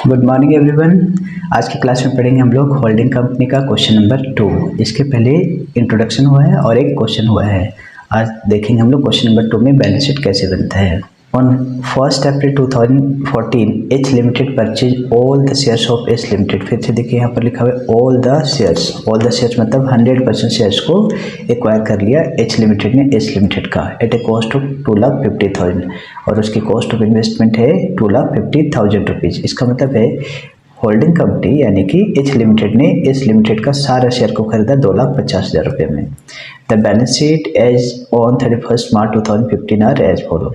Good morning everyone. आज की class में पढ़ेंगे हम लोग होल्डिंग कंपनी का क्वेश्चन नंबर 2। इसके पहले इंट्रोडक्शन हुआ है और एक क्वेश्चन हुआ है। आज देखेंगे हम लोग क्वेश्चन नंबर 2 में बैलेंस शीट कैसे बनता है। On 1 April 2014 H limited purchase all the shares of H limited. फिर से देखिए यहाँ पर लिखा हुआ है ऑल द शेयर्स मतलब 100% शेयर्स को एक्वायर कर लिया एच लिमिटेड ने एच लिमिटेड का एट ए कॉस्ट ऑफ 2,50,000 और उसकी कॉस्ट ऑफ इन्वेस्टमेंट है 2,50,000 रुपीज़। इसका मतलब है होल्डिंग कंपनी यानी कि एच लिमिटेड ने एच लिमिटेड का सारा शेयर को खरीदा 2,50,000 रुपये में। The balance sheet as on 31 March 2015 are as follow.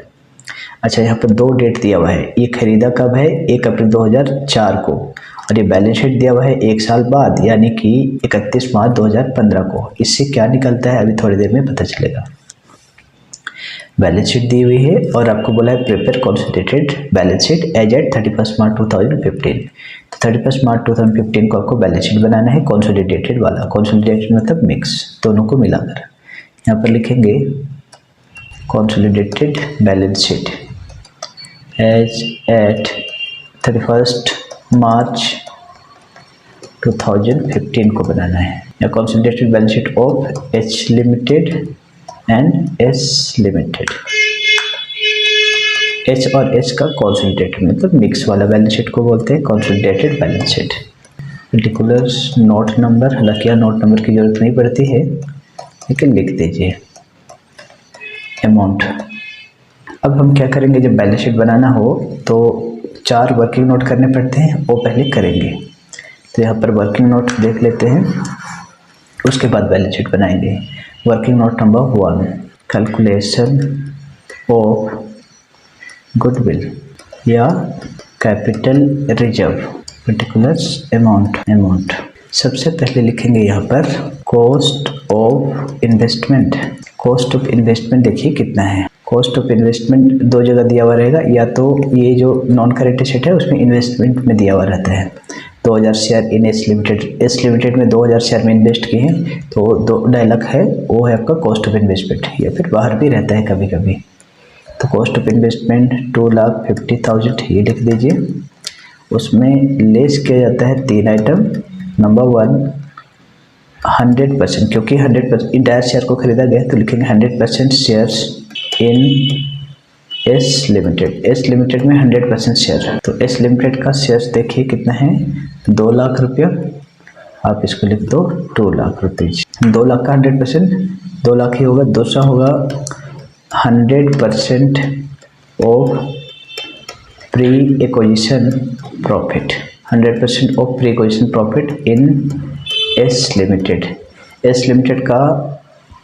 अच्छा, यहाँ पर दो डेट दिया हुआ है। ये खरीदा कब है? 1 अप्रैल 2004 को, और ये बैलेंस शीट दिया हुआ है 1 साल बाद यानी कि 31 मार्च 2015 को। इससे क्या निकलता है अभी थोड़ी देर में पता चलेगा। बैलेंस शीट दी हुई है और आपको बोला है prepare consolidated balance sheet as at 31 March 2015। तो 31 मार्च 2015 को आपको बैलेंस शीट बनाना है कंसोलिडेटेड वाला। कंसोलिडेटेड मतलब मिक्स, दोनों को मिलाकर। यहाँ पर लिखेंगे consolidated balance sheet as at 31 March 2015 को बनाना है। या consolidated balance sheet of H limited and S limited. H और एच का कंसोलिडेटेड मतलब मिक्स वाला बैलेंस शीट को बोलते हैं consolidated balance sheet. Particulars note number, हालांकि यहाँ नोट नंबर की जरूरत नहीं पड़ती है लेकिन लिख दीजिए अमाउंट। अब हम क्या करेंगे, जब बैलेंस शीट बनाना हो तो 4 वर्किंग नोट करने पड़ते हैं, वो पहले करेंगे। तो यहाँ पर वर्किंग नोट देख लेते हैं, उसके बाद बैलेंस शीट बनाएंगे। Working note number 1, calculation of goodwill या कैपिटल रिजर्व, पर्टिकुलर्स अमाउंट। सबसे पहले लिखेंगे यहाँ पर cost of investment. Cost of investment देखिए कितना है। कॉस्ट ऑफ इन्वेस्टमेंट 2 जगह दिया हुआ रहेगा, या तो ये जो नॉन करेंट एसेट है उसमें इन्वेस्टमेंट में दिया हुआ रहता है 2000 share in H limited. H limited में 2000 शेयर में इन्वेस्ट किए हैं तो 2.5 लाख है, वो है आपका कॉस्ट ऑफ इन्वेस्टमेंट। या फिर बाहर भी रहता है कभी कभी। तो कॉस्ट ऑफ इन्वेस्टमेंट 2,50,000 ये लिख दीजिए। उसमें लेस किया जाता है 3 आइटम। नंबर 1 100%, क्योंकि 100% इंटायर शेयर को खरीदा गया तो लिखेंगे 100% shares in S limited. S limited में 100% शेयर, तो एस लिमिटेड का शेयर्स देखिए कितना है 2 लाख रुपया। आप इसको लिख दो 2 लाख रुपीज। 2 लाख का 100% 2 लाख ही होगा। दूसरा होगा 100% of pre acquisition profit. 100% of pre acquisition profit in S limited. S limited का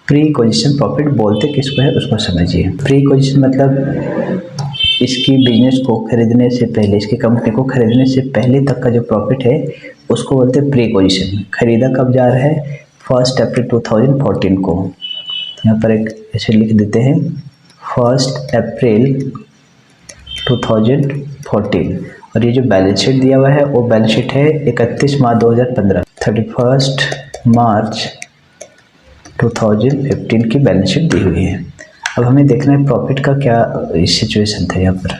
प्री एक्विजिशन प्रॉफिट बोलते किसको है उसको समझिए। प्री एक्विजिशन मतलब इसकी बिजनेस को खरीदने से पहले, इसकी कंपनी को खरीदने से पहले तक का जो प्रॉफिट है उसको बोलते हैं प्री एक्विजिशन। खरीदा कब जा रहा है? 1 अप्रैल 2014 को। यहाँ पर एक ऐसे लिख देते हैं 1 अप्रैल 2014। और ये जो बैलेंस शीट दिया हुआ है वो बैलेंस शीट है 31 मार्च 2015। 31 मार्च 2015 की बैलेंस शीट दी हुई है। अब हमें देखना है प्रॉफिट का क्या सिचुएशन था यहाँ पर।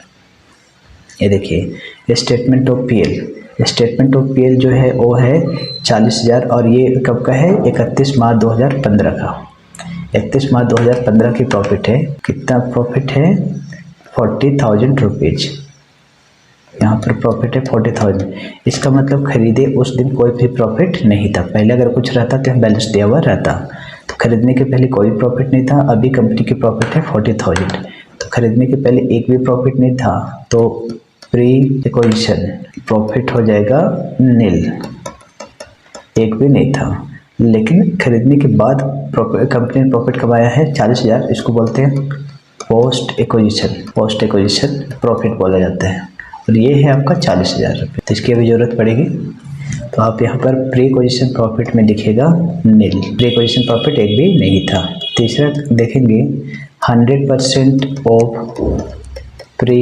ये देखिए statement of PL. Statement of PL जो है वो है 40,000 और ये कब का है? 31 मार्च 2015 का। 31 मार्च 2015 की प्रॉफिट है। कितना प्रॉफिट है? 40,000 रुपीज़। यहाँ पर प्रॉफिट है 40,000। इसका मतलब खरीदे उस दिन कोई भी प्रॉफिट नहीं था। पहले अगर कुछ रहता तो बैलेंस दिया हुआ रहता, तो खरीदने के पहले कोई प्रॉफिट नहीं था। अभी कंपनी की प्रॉफिट है 40,000, तो खरीदने के पहले एक भी प्रॉफिट नहीं था, तो प्री एक्विजिशन प्रॉफिट हो जाएगा नील, एक भी नहीं था। लेकिन खरीदने के बाद कंपनी ने प्रॉफिट कमाया है 40,000, इसको बोलते हैं पोस्ट एक्विजिशन प्रॉफिट बोला जाता है। और ये है आपका 40,000 रुपये, तो इसकी अभी ज़रूरत पड़ेगी। तो आप यहाँ पर प्री एक्विजिशन प्रॉफिट में लिखेगा नील। प्री एक्विजिशन प्रॉफिट एक भी नहीं था। तीसरा देखेंगे 100% of pre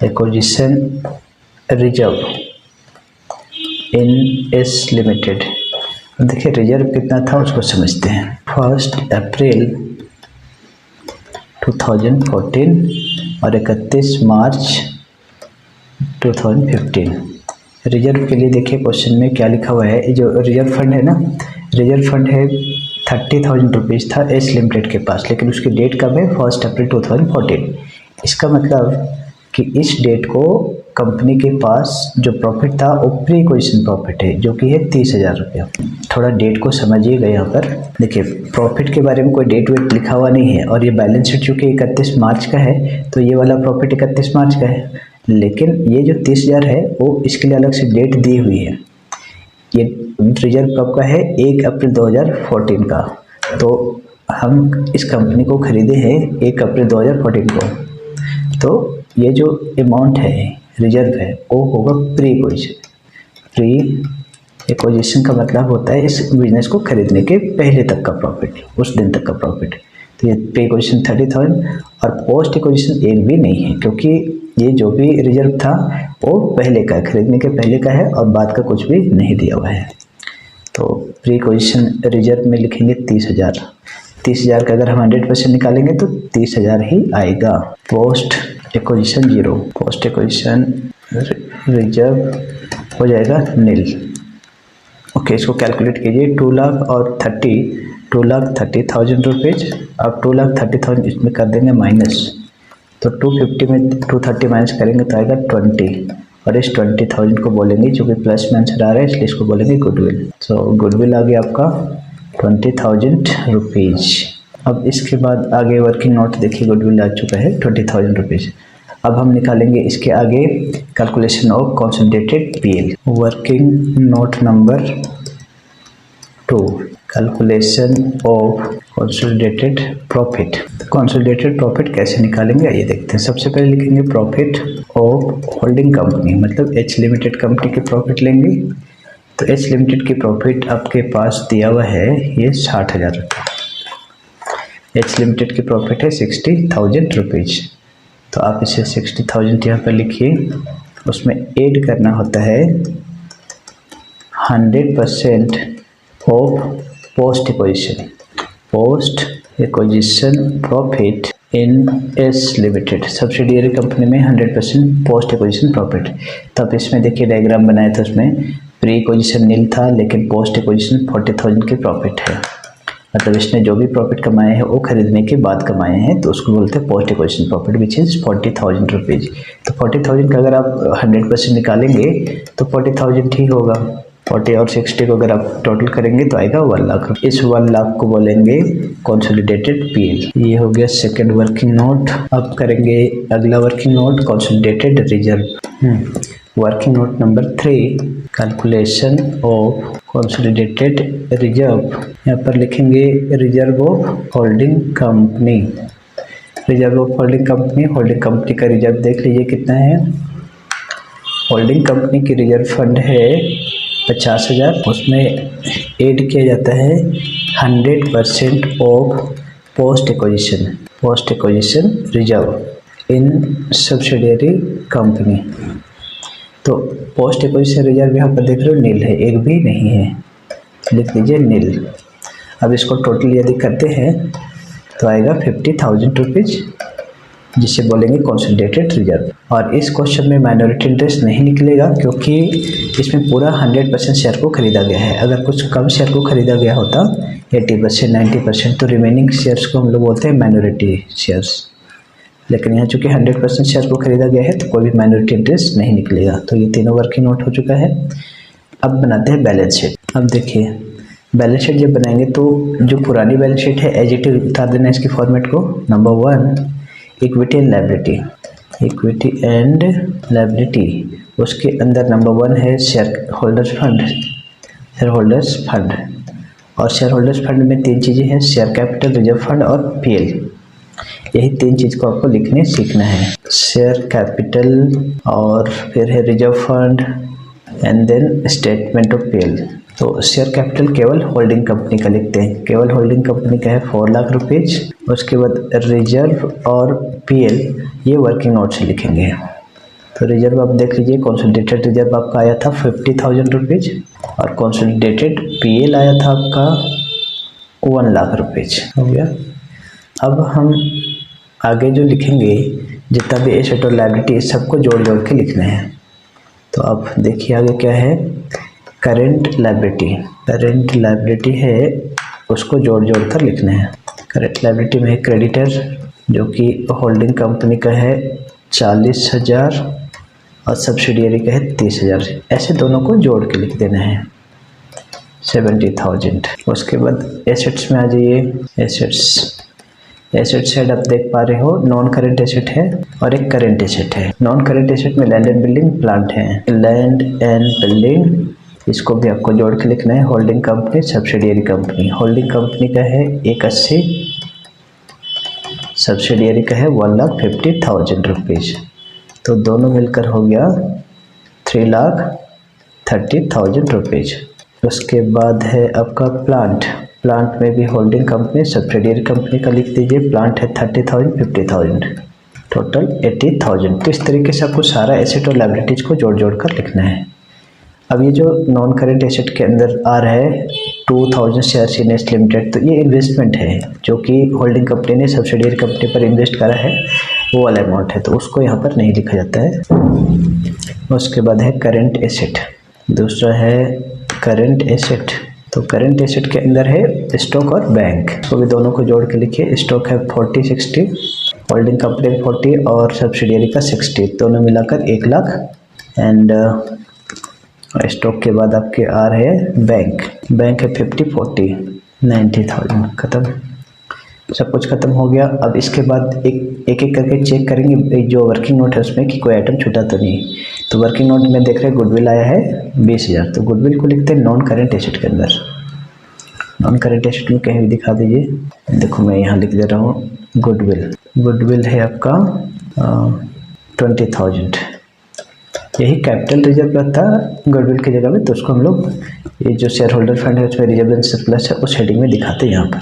acquisition reserve in S limited. देखिए रिजर्व कितना था उसको समझते हैं। 1 अप्रैल 2014 और 31 मार्च 2015 रिजर्व के लिए देखिए क्वेश्चन में क्या लिखा हुआ है, जो रिजर्व फंड है ना, रिजर्व फंड है 30,000 रुपीज़ था एस लिमिटेड के पास, लेकिन उसकी डेट कब है 1 अप्रैल 2014। इसका मतलब कि इस डेट को कंपनी के पास जो प्रॉफिट था वो प्री एक्विजिशन प्रॉफिट है, जो कि है 30,000 रुपया। थोड़ा डेट को समझिएगा। यहाँ पर देखिए प्रॉफिट के बारे में कोई डेट वेट लिखा हुआ नहीं है, और ये बैलेंस शीट चूँकि 31 मार्च का है तो ये वाला प्रॉफिट 31 मार्च का है, लेकिन ये जो 30,000 है वो इसके लिए अलग से डेट दी हुई है। ये रिजर्व कब का है, 1 अप्रैल 2014 का। तो हम इस कंपनी को खरीदे हैं 1 अप्रैल 2014 को, तो ये जो अमाउंट है रिजर्व है वो होगा प्री एक्विजिशन। प्री एक्विजिशन का मतलब होता है इस बिजनेस को खरीदने के पहले तक का प्रॉफिट, उस दिन तक का प्रॉफिट। तो ये प्री एक्विजिशन 30,000 और पोस्ट एक्विजिशन एक भी नहीं है, क्योंकि ये जो भी रिजर्व था वो पहले का है, खरीदने के पहले का है और बाद का कुछ भी नहीं दिया हुआ है। तो प्री एक्विजिशन रिजर्व में लिखेंगे 30,000। 30,000 का अगर हम 100% निकालेंगे तो 30,000 ही आएगा। Post acquisition 0, post acquisition reserve हो जाएगा नील। ओके, इसको कैलकुलेट कीजिए। 2 लाख और 2,30,000 रुपीज़। अब 2,30,000 इसमें कर देंगे माइनस, तो 250 में 230 माइनस करेंगे तो आएगा 20, और इस 20,000 को बोलेंगे, जो कि प्लस में आंसर आ रहा है इसलिए इसको बोलेंगे गुडविल। सो गुडविल आ गया आपका 20,000 रुपीज़। अब इसके बाद आगे वर्किंग नोट देखिए, गुडविल आ चुका है 20,000 रुपीज़। अब हम निकालेंगे इसके आगे calculation of consolidated PL. Working note number 2, calculation of consolidated profit. Consolidated profit कैसे निकालेंगे ये देखते हैं। सबसे पहले लिखेंगे प्रॉफिट ऑफ होल्डिंग कंपनी, मतलब एच लिमिटेड कंपनी के प्रॉफिट लेंगे। तो एच लिमिटेड की प्रॉफिट आपके पास दिया हुआ है ये 60,000 रुपये। एच लिमिटेड की प्रॉफिट है 60,000 रुपीज़। तो आप इसे 60,000 यहाँ पर लिखिए, उसमें ऐड करना होता है 100% of post acquisition, post acquisition profit in S limited subsidiary company में 100% पोस्ट एक्विजिशन प्रॉफिट। तो आप इसमें देखिए डायग्राम बनाया था, उसमें प्री एक्विजिशन नील था लेकिन पोस्ट एक्विजिशन 40,000 की प्रॉफिट है, मतलब इसने जो भी प्रॉफिट कमाए हैं वो खरीदने के बाद कमाए हैं, तो उसको बोलते हैं post acquisition profit which is 40,000 rupees. तो 40,000 का अगर आप 100% निकालेंगे तो 40,000 ठीक होगा। 40 और 60 को अगर आप टोटल करेंगे तो आएगा 1 लाख। इस 1 लाख को बोलेंगे कंसोलिडेटेड पीएल। ये हो गया सेकंड वर्किंग नोट। अब करेंगे अगला working note consolidated reserve. Working note number 3, calculation of consolidated reserve. यहाँ पर लिखेंगे reserve of holding company. Reserve of holding company, holding company का रिजर्व देख लीजिए कितना है। होल्डिंग कंपनी की रिजर्व फंड है 50,000, उसमें ऐड किया जाता है 100% of post acquisition reserve in subsidiary company. तो पोस्ट एक्विजिशन रिजर्व यहाँ पर देख रहे हो नील है, एक भी नहीं है, लिख लीजिए नील। अब इसको टोटल यदि करते हैं तो आएगा 50,000 रुपीज़, जिसे बोलेंगे कंसोलिडेटेड रिजर्व। और इस क्वेश्चन में माइनॉरिटी इंटरेस्ट नहीं निकलेगा, क्योंकि इसमें पूरा 100% शेयर को खरीदा गया है। अगर कुछ कम शेयर को खरीदा गया होता 80%, 90%, तो रिमेनिंग शेयर्स को हम लोग बोलते हैं माइनॉरिटी शेयर्स। लेकिन यहाँ चूँकि 100% शेयर को खरीदा गया है तो कोई भी माइनॉरिटी इंटरेस्ट नहीं निकलेगा। तो ये तीनों वर्किंग नोट हो चुका है। अब बनाते हैं बैलेंस शीट। अब देखिए बैलेंस शीट जब बनाएंगे तो जो पुरानी बैलेंस शीट है एज इट इज उतार देना इसकी फॉर्मेट को। Number 1 equity and liability, equity and liability, उसके अंदर नंबर 1 है शेयर होल्डर्स फंड। और शेयर होल्डर्स फंड में 3 चीज़ें हैं, शेयर कैपिटल, रिजर्व फंड और पीएल। यही 3 चीज़ को आपको लिखने सीखना है। शेयर कैपिटल और फिर है reserve fund and then statement of PL. तो शेयर कैपिटल केवल होल्डिंग कंपनी का लिखते हैं, केवल होल्डिंग कंपनी का है 4 लाख रुपीज़। उसके बाद रिजर्व और पीएल ये वर्किंग नोट से लिखेंगे। तो रिजर्व आप देख लीजिए, कंसोलिडेटेड रिजर्व आपका आया था 50,000 रुपीज़ और कंसोलिडेटेड पीएल आया था आपका 1 लाख रुपीज़। हो गया। अब हम आगे जो लिखेंगे जितना भी एसेट और लायबिलिटी सबको जोड़ जोड़ के लिखना है। तो अब देखिए आगे क्या है, करेंट लायबिलिटी है, उसको जोड़ कर लिखना है। करेंट लायबिलिटी में क्रेडिटर जो कि होल्डिंग कंपनी का है 40,000 और सब्सिडियरी का है 30,000, ऐसे दोनों को जोड़ के लिख देना है 70,000। उसके बाद एसेट्स में आ जाइए। एसेट साइड आप देख पा रहे हो, नॉन करेंट एसेट है और एक करेंट एसेट है। नॉन करेंट एसेट में लैंड एंड बिल्डिंग प्लांट है, लैंड एंड बिल्डिंग, इसको भी आपको जोड़ के लिखना है। Holding company subsidiary company, holding company का है 180, सब्सिडियरी का है 1,50,000 रुपीज़, तो दोनों मिलकर हो गया 3,30,000 रुपीज़। उसके बाद है आपका प्लांट में भी होल्डिंग कंपनी सब्सिडियरी कंपनी का लिख दीजिए। प्लांट है 30,000, 50,000, टोटल 80,000। तो इस तरीके से आपको सारा एसेट और लायबिलिटीज को जोड़ कर लिखना है। अब ये जो नॉन करेंट एसेट के अंदर आ रहा है 2,000 शेयर्स इन एस लिमिटेड, तो ये इन्वेस्टमेंट है जो कि होल्डिंग कंपनी ने सब्सिडियरी कंपनी पर इन्वेस्ट करा है, वो वाला अमाउंट है, तो उसको यहाँ पर नहीं लिखा जाता है। उसके बाद है करेंट एसेट, दूसरा है करेंट एसेट। तो करेंट एसेट के अंदर है स्टॉक और बैंक, तो भी दोनों को जोड़ के लिखिए। स्टॉक है 40-60, होल्डिंग कंपनी 40 और सब्सिडियरी का 60, दोनों मिलाकर 1 लाख। एंड स्टॉक के बाद आपके आ रहे हैं बैंक है 50-40, 90,000, खत्म, सब कुछ खत्म हो गया। अब इसके बाद एक करके चेक करेंगे जो वर्किंग नोट है उसमें कि कोई आइटम छूटा तो नहीं। तो वर्किंग नोट में देख रहे हैं गुडविल आया है 20,000, तो गुडविल को लिखते हैं नॉन करेंट एसेट के अंदर। नॉन करेंट एसेट में कहीं भी दिखा दीजिए, देखो मैं यहाँ लिख दे रहा हूँ गुडविल है आपका 20,000। यही कैपिटल रिजर्व रहता गुडविल की जगह में, तो उसको हम लोग ये जो शेयर होल्डर फंड है उसमें रिजर्व एंड सरप्लस है उस हेडिंग में दिखाते हैं यहाँ पर।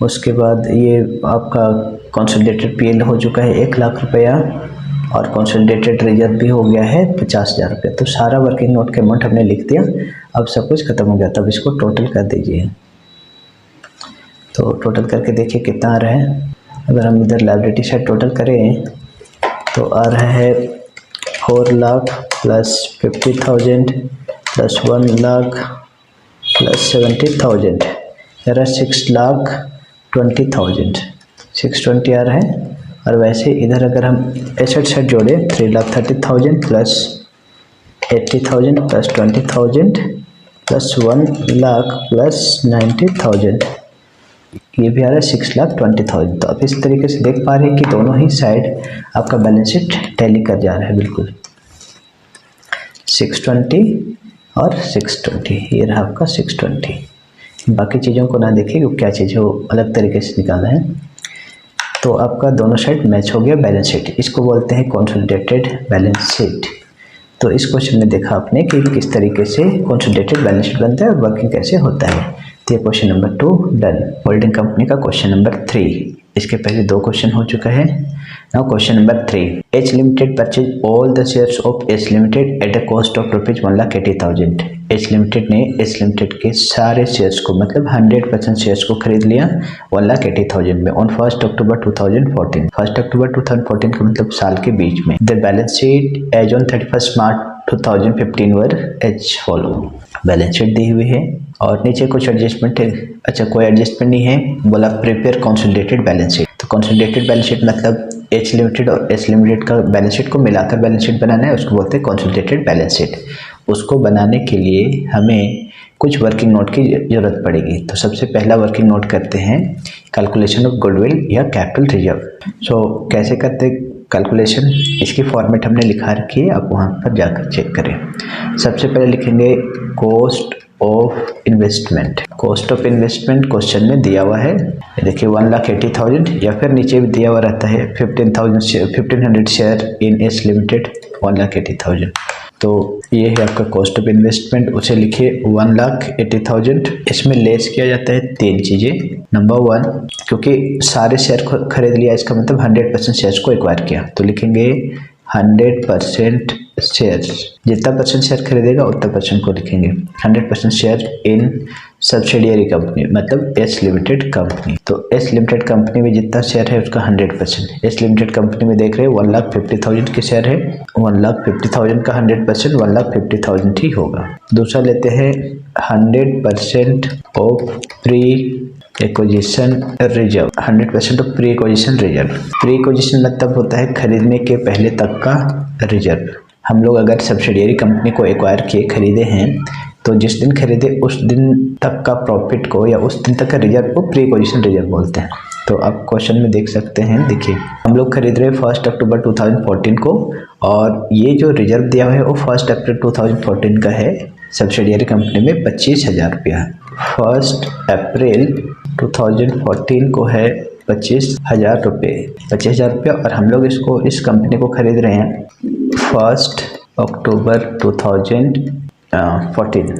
उसके बाद ये आपका कंसोलिडेटेड पीएल हो चुका है 1 लाख रुपया और कंसोलिडेटेड रिजर्व भी हो गया है 50,000 रुपये। तो सारा वर्किंग नोट के अमाउंट हमने लिख दिया, अब सब कुछ खत्म हो गया। तब इसको टोटल कर दीजिए, तो टोटल करके देखिए कितना आ रहा है। अगर हम इधर लायबिलिटी साइड टोटल करें तो आ रहा है 4 lakh plus 50,000 plus 1 lakh plus 70,000, यार 6,20,000, 620 आ रहा है। और वैसे इधर अगर हम एसेट साइड जोड़े 3,30,000 plus 80,000 plus 20,000 plus 1 lakh plus 90,000, ये भी आ रहा है 6,20,000। तो आप इस तरीके से देख पा रहे हैं कि दोनों ही साइड आपका बैलेंस शीट टैली कर जा रहा है बिल्कुल। 620 और 620, ये रहा आपका 620। बाकी चीज़ों को ना देखिए क्योंकि क्या चीज़ है वो अलग तरीके से निकालना है। तो आपका दोनों साइड मैच हो गया बैलेंस शीट, इसको बोलते हैं कंसोलिडेटेड बैलेंस शीट। तो इस क्वेश्चन में देखा आपने कि किस तरीके से कंसोलिडेटेड बैलेंस शीट बनता है और वर्किंग कैसे होता है। तो ये question number 2 done. Holding company का क्वेश्चन नंबर 3, इसके पहले 2 क्वेश्चन हो चुका है। Now question number 3, H limited purchase all the shares of H limited at a cost of ₹1,80,000। H limited ने एच लिमिटेड के सारे शेयर्स को मतलब 100% शेयर्स को खरीद लिया 1,80,000 में ऑन 1 अक्टूबर 2014। 1 अक्टूबर 2014 का मतलब साल के बीच में। The balance sheet as on 31 March 2015 were as follow. Balance sheet दी हुई है और नीचे कुछ एडजस्टमेंट है। अच्छा, कोई एडजस्टमेंट नहीं है, बोला प्रिपेयर कंसोलिडेटेड बैलेंस शीट। तो कंसोलिडेटेड बैलेंस शीट मतलब एच लिमिटेड और एच लिमिटेड का बैलेंस शीट को मिलाकर बैलेंस शीट बनाना है, उसको बोलते हैं कंसोलिडेटेड बैलेंस शीट। उसको बनाने के लिए हमें कुछ वर्किंग नोट की जरूरत पड़ेगी। तो सबसे पहला वर्किंग नोट करते हैं कैलकुलेशन ऑफ गुडविल या कैपिटल रिजर्व। सो कैसे करते कैलकुलेशन, इसकी फॉर्मेट हमने लिखा रखी है, आप वहाँ पर जाकर चेक करें। सबसे पहले लिखेंगे cost of investment. Cost of investment question में दिया हुआ है, देखिए 1,80,000 या फिर नीचे भी दिया हुआ रहता है 1500 शेयर इन एच लिमिटेड 1,80,000। तो ये है आपका कॉस्ट ऑफ इन्वेस्टमेंट, उसे लिखिए 1,80,000। इसमें लेस किया जाता है 3 चीज़ें। नंबर 1, क्योंकि सारे शेयर को खरीद लिया इसका मतलब 100% शेयर्स को एक्वायर किया, तो लिखेंगे 100% शेयर, जितना परसेंट शेयर खरीदेगा उतना परसेंट को लिखेंगे। 100% शेयर इन सब्सिडियरी कंपनी मतलब एस लिमिटेड कंपनी। तो एस लिमिटेड कंपनी में जितना शेयर है उसका 100%। एस लिमिटेड कंपनी में देख रहे हैं 1,50,000 के शेयर है, 1,50,000 का 100% 1,50,000 ही होगा। दूसरा लेते हैं 100% of pre acquisition reserve. 100% of pre acquisition reserve. Pre acquisition मतलब होता है खरीदने के पहले तक का रिजर्व। हम लोग अगर सब्सिडियरी कंपनी को एक्वायर किए खरीदे हैं तो जिस दिन खरीदे उस दिन तक का प्रॉफिट को या उस दिन तक का रिजर्व को प्री एक्विजिशन रिजर्व बोलते हैं। तो आप क्वेश्चन में देख सकते हैं, देखिए हम लोग खरीद रहे हैं 1 अक्टूबर 2014 को और ये जो रिजर्व दिया हुआ है वो 1 अप्रैल 2014 का है। सब्सिडियरी कंपनी में 25,000 रुपया। 1 अप्रैल 2014 को है 25,000 रुपये, 25,000 रुपया और हम लोग इसको इस कंपनी को खरीद रहे हैं 1 अक्टूबर 2014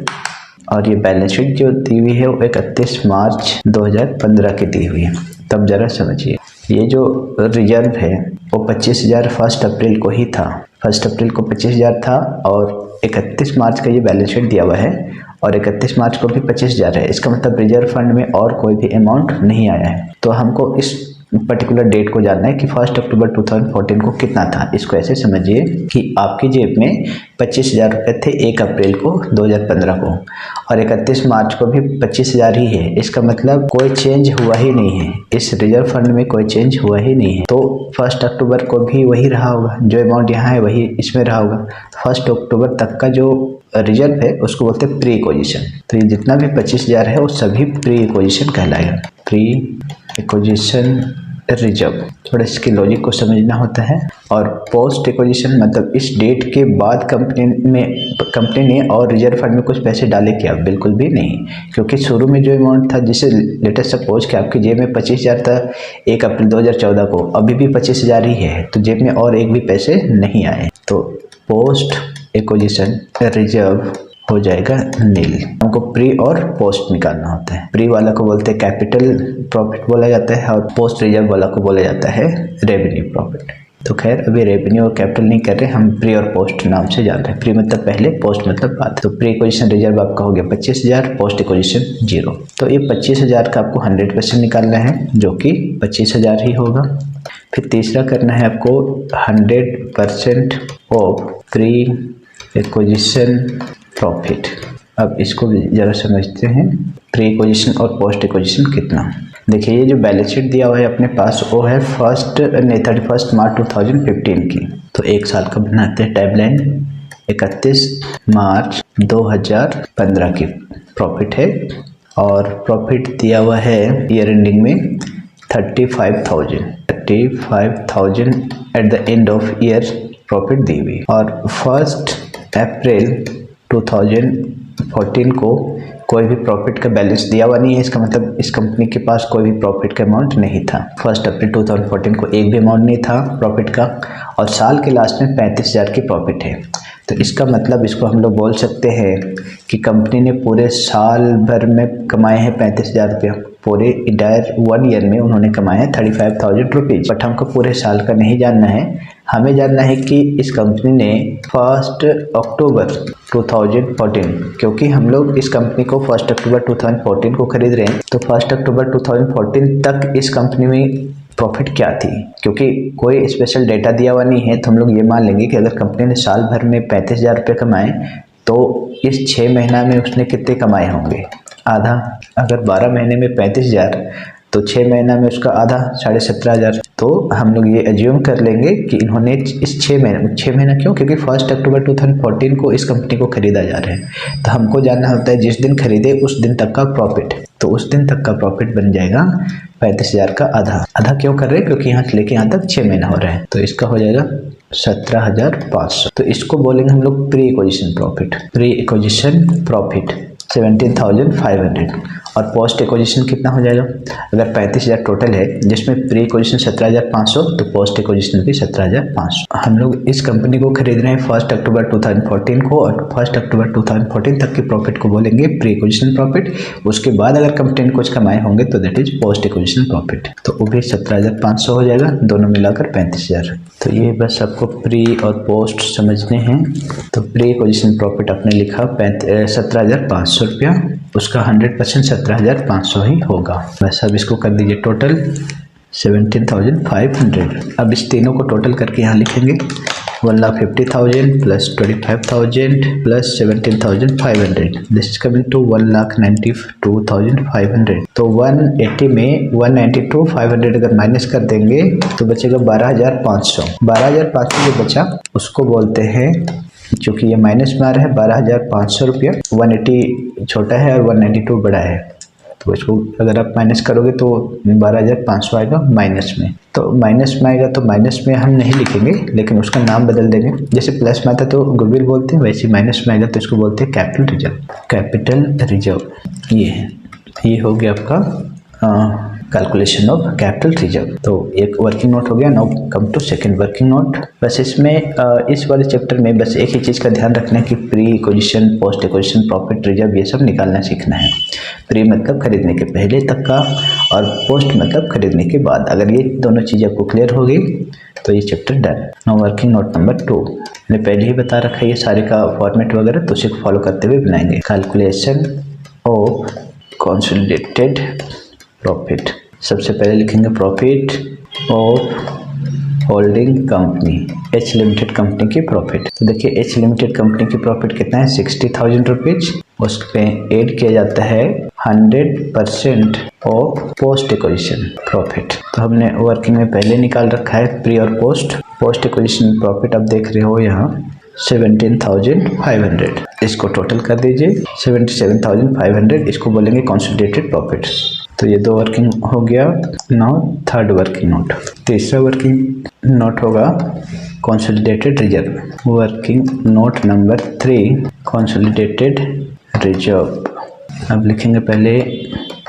और ये बैलेंस शीट जो दी हुई है वो 31 मार्च 2015 की दी हुई है। तब जरा समझिए, ये जो रिजर्व है वो 25,000 1 अप्रैल को ही था। 1 अप्रैल को 25,000 था और 31 मार्च का ये बैलेंस शीट दिया हुआ है और 31 मार्च को भी 25,000 है। इसका मतलब रिजर्व फंड में और कोई भी अमाउंट नहीं आया है। तो हमको इस पर्टिकुलर डेट को जानना है कि 1 अक्टूबर 2014 को कितना था। इसको ऐसे समझिए कि आपकी जेब में 25,000 रुपये थे 1 अप्रैल को 2015 को और 31 मार्च को भी 25,000 ही है। इसका मतलब कोई चेंज हुआ ही नहीं है, इस रिजर्व फंड में कोई चेंज हुआ ही नहीं है। तो 1 अक्टूबर को भी वही रहा होगा, जो अमाउंट यहाँ है वही इसमें रहा होगा। 1 अक्टूबर तक का जो रिजर्व है उसको बोलते हैं प्री एक्विजिशन। तो ये जितना भी 25,000 है वो सभी प्री एक्विजिशन कहलाएगा, प्री एक्विजिशन रिजर्व। थोड़ा इसके लॉजिक को समझना होता है। और पोस्ट एक्विजिशन मतलब इस डेट के बाद कंपनी ने और रिजर्व फंड में कुछ पैसे डाले क्या? बिल्कुल भी नहीं, क्योंकि शुरू में जो अमाउंट था, जिसे लेटेस्ट सपोज कि आपकी जेब में 25,000 था 1 अप्रैल 2014 को, अभी भी 25,000 ही है, तो जेब में और एक भी पैसे नहीं आए। तो पोस्ट एक्विजिशन रिजर्व हो जाएगा नील। हमको प्री और पोस्ट निकालना होता है। प्री वाला को बोलते हैं कैपिटल प्रॉफिट बोला जाता है और पोस्ट रिजर्व वाला को बोला जाता है रेवेन्यू प्रॉफिट। तो खैर अभी रेवेन्यू और कैपिटल नहीं कर रहे, हम प्री और पोस्ट नाम से जान रहे हैं। प्री मतलब पहले, पोस्ट मतलब बाद। तो प्री एक्विजिशन रिजर्व आपका हो गया 25,000, पोस्ट एक्विजिशन 0। तो ये 25,000 का आपको 100% निकालना है जो कि 25,000 ही होगा। फिर तीसरा करना है आपको 100% ऑफ प्री एक्विजिशन प्रॉफिट। अब इसको जरा समझते हैं, प्री एक्विजिशन और पोस्ट एक्विजिशन कितना। देखिए ये जो बैलेंस शीट दिया हुआ है अपने पास वो है 31 मार्च 2015 की। तो एक साल का बनाते हैं टाइमलाइन। 31 मार्च 2015 की प्रॉफिट है और प्रॉफिट दिया हुआ है ईयर एंडिंग में 35,000 at the end of year profit दी हुई। और 1 अप्रैल 2014 को कोई भी प्रॉफिट का बैलेंस दिया हुआ नहीं है। इसका मतलब इस कंपनी के पास कोई भी प्रॉफिट का अमाउंट नहीं था। 1 अप्रैल 2014 को एक भी अमाउंट नहीं था प्रॉफिट का और साल के लास्ट में 35,000 की प्रॉफिट है। तो इसका मतलब इसको हम लोग बोल सकते हैं कि कंपनी ने पूरे साल भर में कमाए हैं 35,000 रुपया। पूरे इंटायर 1 ईयर में उन्होंने कमाए हैं 35,000 रुपीज़। बट हमको पूरे साल का नहीं जानना है, हमें जानना है कि इस कंपनी ने 1 अक्टूबर 2014, क्योंकि हम लोग इस कंपनी को 1 अक्टूबर 2014 को खरीद रहे हैं, तो 1 अक्टूबर 2014 तक इस कंपनी में प्रॉफिट क्या थी। क्योंकि कोई स्पेशल डेटा दिया हुआ नहीं है तो हम लोग ये मान लेंगे कि अगर कंपनी ने साल भर में 35,000 रुपये कमाए तो इस 6 महीना में उसने कितने कमाए होंगे? आधा। अगर 12 महीने में 35,000 तो 6 महीना में उसका आधा 17,500। तो हम लोग ये एज्यूम कर लेंगे कि इन्होंने इस 6 महीना क्यों? क्योंकि 1 अक्टूबर 2014 को इस कंपनी को खरीदा जा रहा है। तो हमको जानना होता है जिस दिन खरीदे उस दिन तक का प्रॉफिट। तो उस दिन तक का प्रॉफिट बन जाएगा 35,000 का आधा। आधा क्यों कर रहे हैं? क्योंकि यहाँ से लेके यहाँ तक 6 महीना हो रहा है। तो इसका हो जाएगा 17,500। तो इसको बोलेंगे हम लोग pre acquisition profit. Pre acquisition profit 17,500। और पोस्ट एक्विजिशन कितना हो जाएगा, अगर 35,000 टोटल है जिसमें प्री एक्विजिशन 17,500 तो पोस्ट एक्विजिशन भी 17,500। हम लोग इस कंपनी को खरीद रहे हैं 1 अक्टूबर 2014 को, और 1 अक्टूबर 2014 तक के प्रॉफिट को बोलेंगे प्री एक्विजिशन प्रॉफिट। उसके बाद अगर कंपनी ने कुछ कमाए होंगे तो that is post acquisition profit, तो वो भी 17,500 हो जाएगा, दोनों मिलाकर 35,000। तो ये बस आपको प्री और पोस्ट समझने हैं। तो प्री एक्विजिशन प्रॉफिट आपने लिखा 17,500 रुपया, उसका 100% 17,500 ही होगा। बस अब इसको कर दीजिए टोटल 17,500। अब इस तीनों को टोटल करके यहाँ लिखेंगे 1,50,000 plus 25,000 plus 17,500, this is coming to 1,92,500। तो 180 में 192,500 अगर माइनस कर देंगे तो बचेगा 12,500। 12,500 जो बचा उसको बोलते हैं, चूँकि ये माइनस में आ रहा है 12,500 रुपया, 180 छोटा है और 192 बड़ा है, तो इसको अगर आप माइनस करोगे तो 12,500 आएगा माइनस में। तो माइनस में आएगा तो माइनस में हम नहीं लिखेंगे, लेकिन उसका नाम बदल देंगे। जैसे प्लस में आता तो गुडविल बोलते हैं, वैसे माइनस में आएगा तो इसको बोलते हैं कैपिटल रिजर्व। कैपिटल रिजर्व ये है, ये हो गया आपका कैलकुलेशन ऑफ कैपिटल रिजर्व। तो एक वर्किंग नोट हो गया। Now come to second working note. बस इसमें इस वाले चैप्टर में बस एक ही चीज़ का ध्यान रखना है कि pre acquisition, post acquisition, profit reserve ये सब निकालना सीखना है। प्री मतलब खरीदने के पहले तक का, और पोस्ट मतलब खरीदने के बाद। अगर ये दोनों चीज़ें आपको क्लियर हो गई तो ये chapter done. Now working note number 2, मैंने पहले ही बता रखा है ये सारे का फॉर्मेट वगैरह, तो उसे फॉलो करते हुए बनाएंगे। Calculation of consolidated profit. सबसे पहले लिखेंगे profit of holding company, H limited company की प्रॉफिट। तो देखिए एच लिमिटेड कंपनी की प्रॉफिट कितना है 60,000 रुपीज। उस पर ऐड किया जाता है 100% ऑफ पोस्ट एक्विजिशन प्रॉफिट। तो हमने वर्किंग में पहले निकाल रखा है प्री और पोस्ट। पोस्ट एक्विजिशन प्रॉफिट आप देख रहे हो यहाँ 17,500, इसको टोटल कर दीजिए 77,500, इसको बोलेंगे कंसोलिडेटेड प्रॉफिट। तो ये दो वर्किंग हो गया। Now third working note. तीसरा वर्किंग नोट होगा consolidated reserve. Working note number 3 consolidated reserve. अब लिखेंगे पहले